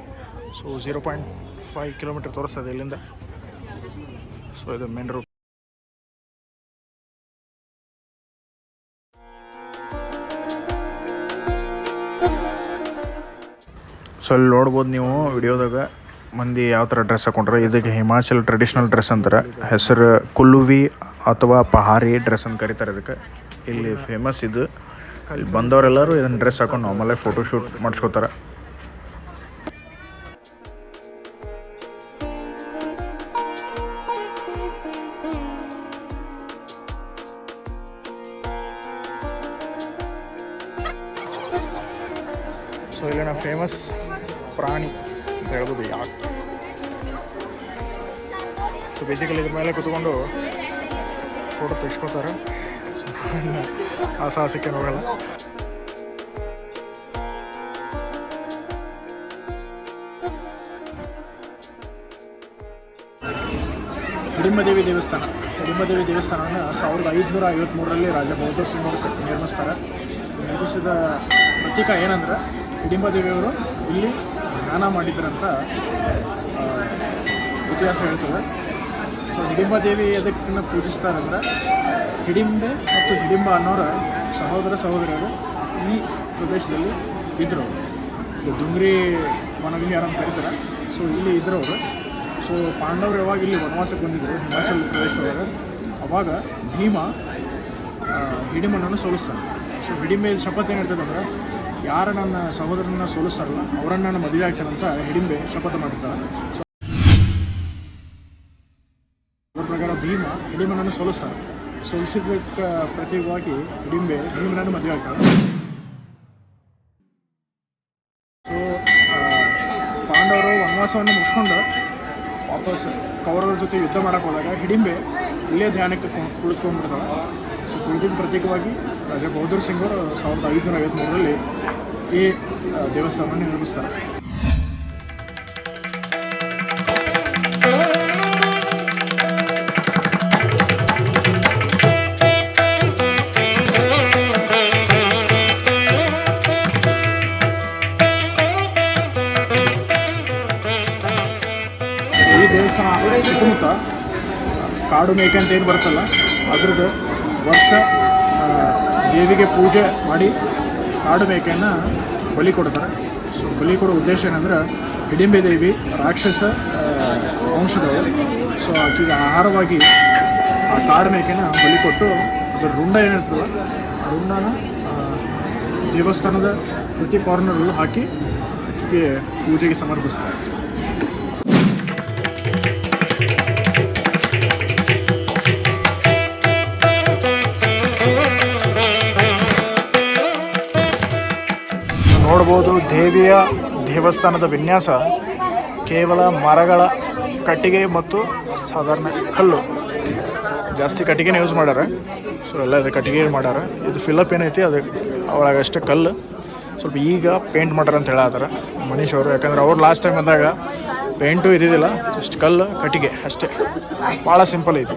ಸೊ 0.5 ಕಿಲೋಮೀಟರ್ ತೋರಿಸ್ತದೆ ಇಲ್ಲಿಂದ. ಸೊ ಇದು ಮೇನ್ ರೋಡ್. ಸೊ ಅಲ್ಲಿ ನೋಡ್ಬೋದು ನೀವು ವಿಡಿಯೋದಾಗ ಮಂದಿ ಯಾವ ಥರ ಡ್ರೆಸ್ ಹಾಕೊಂಡ್ರೆ. ಇದಕ್ಕೆ ಹಿಮಾಚಲ್ ಟ್ರೆಡಿಷ್ನಲ್ ಡ್ರೆಸ್ ಅಂತಾರೆ. ಹೆಸರು ಕುಲ್ಲುವಿ ಅಥವಾ ಪಹಾರಿ ಡ್ರೆಸ್ ಅಂತ ಕರೀತಾರೆ ಇದಕ್ಕೆ. ಇಲ್ಲಿ ಫೇಮಸ್ ಇದು. ಇಲ್ಲಿ ಬಂದವರೆಲ್ಲರೂ ಇದನ್ನು ಡ್ರೆಸ್ ಹಾಕೊಂಡು ನಾರ್ಮಲಾಗಿ ಫೋಟೋ ಶೂಟ್ ಮಾಡಿಸ್ಕೋತಾರೆ. ಸೊ ಇಲ್ಲಿನ ಫೇಮಸ್ ಪ್ರಾಣಿ ಅಂತ ಹೇಳ್ಬೋದು ಯಾಕೆ. ಸೊ ಬೇಸಿಕಲಿ ಇದ್ರ ಮೇಲೆ ಕೂತ್ಕೊಂಡು ಫೋಟೋ ತೆಗೆಸ್ಕೊತಾರೆ. ಆ ಸಾಹಸಕ್ಕೆ ಹೋಗಲ್ಲ. ಹಿಡಿಂಬ ದೇವಿ ದೇವಸ್ಥಾನ. ಹಿಡಿಂಬ ದೇವಿ ದೇವಸ್ಥಾನವನ್ನು 1553ರಲ್ಲಿ ರಾಜ ಬಹದ್ದೂರ್ ಸಿಂಗ್ ಅವರು ನಿರ್ಮಿಸ್ತಾರೆ. ನಿರ್ಮಿಸಿದ ಪ್ರತೀಕ ಏನಂದ್ರೆ ಹಿಡಿಂಬ ದೇವಿಯವರು ಇಲ್ಲಿ ಧ್ಯಾನ ಮಾಡಿದ್ರಂತ ಇತಿಹಾಸ ಹೇಳ್ತದೆ. ಸೊ ಹಿಡಿಂಬ ದೇವಿ ಅದಕ್ಕೆ ಪೂಜಿಸ್ತಾರೆ ಅಂದರೆ ಹಿಡಿಂಬೆ ಮತ್ತು ಹಿಡಿಂಬ ಅನ್ನೋರ ಸಹೋದರಿಯರು ಈ ಪ್ರದೇಶದಲ್ಲಿ ಇದ್ದರು. ಇದು ದುಂಗ್ರಿ ವನವಿಹಾರ ಅಂತ ಕರೀತಾರೆ. ಸೊ ಇಲ್ಲಿ ಇದ್ರವರು. ಸೊ ಪಾಂಡವರು ಯಾವಾಗ ಇಲ್ಲಿ ವನವಾಸಕ್ಕೆ ಬಂದಿದ್ದರು ಹಿಮಾಚಲ್ ಪ್ರದೇಶದವರು, ಅವಾಗ ಭೀಮ ಹಿಡಿಂಬನನ್ನು ಸೋಲಿಸ್ತಾನೆ. ಸೊ ಹಿಡಿಂಬೆ ಶಪಥ ಏನಿರ್ತದೆ ಅಂದ್ರೆ ಯಾರು ನನ್ನ ಸಹೋದರನ ಸೋಲಿಸ್ತಾರಲ್ಲ ಅವರನ್ನು ನಾನು ಮದುವೆ ಆಗ್ತಾನಂತ ಹಿಡಿಂಬೆ ಶಪಥ ಮಾಡಿರ್ತಾರೆ. ಸೊ ಅದರ ಪ್ರಕಾರ ಭೀಮ ಹಿಡಿಂಬನನ್ನು ಸೋಲಿಸ್ತಾರೆ. ಸೋಲಿಸಿದ್ದಕ್ಕೆ ಪ್ರತೀಕವಾಗಿ ಹಿಡಿಂಬೆ ಭೀಮನನ್ನು ಮದುವೆ ಆಗ್ತಾರೆ. ಸೊ ಪಾಂಡವರು ವನವಾಸವನ್ನು ಮುಗಿಸ್ಕೊಂಡು ವಾಪಸ್ ಕೌರವರ ಜೊತೆ ಯುದ್ಧ ಮಾಡೋಕ್ಕೆ ಹೋದಾಗ ಹಿಡಿಂಬೆ ಇಲ್ಲೇ ಧ್ಯಾನಕ್ಕೆ ಕುಳಿತುಕೊಂಡ್ಬಿಡ್ತಾಳೆ. ಸೊ ಕುಳಿತಿದ್ದ ಪ್ರತೀಕವಾಗಿ ರಾಜ ಬಹದ್ದೂರ್ ಸಿಂಗ್ ಅವರು 1553ರಲ್ಲಿ ಈ ದೇವಸ್ಥಾನವನ್ನು ನಿರ್ಮಿಸ್ತಾರೆ. ಈ ದೇವಸ್ಥಾನ ಸುತ್ತಮುತ್ತ ಕಾಡು ಮೇಕೆ ಅಂತ ಏನು ಬರುತ್ತಲ್ಲ ಅದ್ರದ್ದು ವರ್ಷ ದೇವಿಗೆ ಪೂಜೆ ಮಾಡಿ ಕಾಡು ಮೇಕೆಯನ್ನು ಬಲಿ ಕೊಡ್ತಾರೆ. ಸೊ ಬಲಿ ಕೊಡೋ ಉದ್ದೇಶ ಏನಂದ್ರೆ ಹಿಡಿಂಬೆ ದೇವಿ ರಾಕ್ಷಸ ವಂಶದವರು. ಸೊ ಆಕೆಗೆ ಆಹಾರವಾಗಿ ಆ ಕಾಡು ಮೇಕೆನ ಬಲಿ ಕೊಟ್ಟು ಅದರ ರುಂಡ ಏನಿರ್ತಲ್ಲ ಆ ರುಂಡನ ದೇವಸ್ಥಾನದ ಪ್ರತಿ ಕಾರ್ನರ್ಗಳು ಹಾಕಿ ಆಕೆಗೆ ಪೂಜೆಗೆ ಸಮರ್ಪಿಸ್ತಾರೆ. ನೋಡ್ಬೋದು ದೇವಿಯ ದೇವಸ್ಥಾನದ ವಿನ್ಯಾಸ ಕೇವಲ ಮರಗಳ ಕಟ್ಟಿಗೆ ಮತ್ತು ಸಾಧಾರಣ ಕಲ್ಲು ಜಾಸ್ತಿ ಕಟ್ಟಿಗೆನೇ ಯೂಸ್ ಮಾಡ್ಯಾರ. ಸೊ ಎಲ್ಲ ಇದು ಕಟ್ಟಿಗೆ ಮಾಡ್ಯಾರ. ಇದು ಫಿಲಪ್ ಏನೈತಿ ಅದು ಅವಾಗ ಅಷ್ಟೇ ಕಲ್ಲು, ಸ್ವಲ್ಪ ಈಗ ಪೇಂಟ್ ಮಾಡ್ಯಾರ ಅಂತ ಹೇಳತ್ತಾರ ಮನೀಶ್ ಅವರು. ಯಾಕಂದ್ರೆ ಅವ್ರು ಲಾಸ್ಟ್ ಟೈಮ್ ಬಂದಾಗ ಪೇಂಟು ಇದ್ದಿದ್ದಿಲ್ಲ, ಜಸ್ಟ್ ಕಲ್ಲು ಕಟ್ಟಿಗೆ ಅಷ್ಟೇ, ಭಾಳ ಸಿಂಪಲ್ ಐತಿ.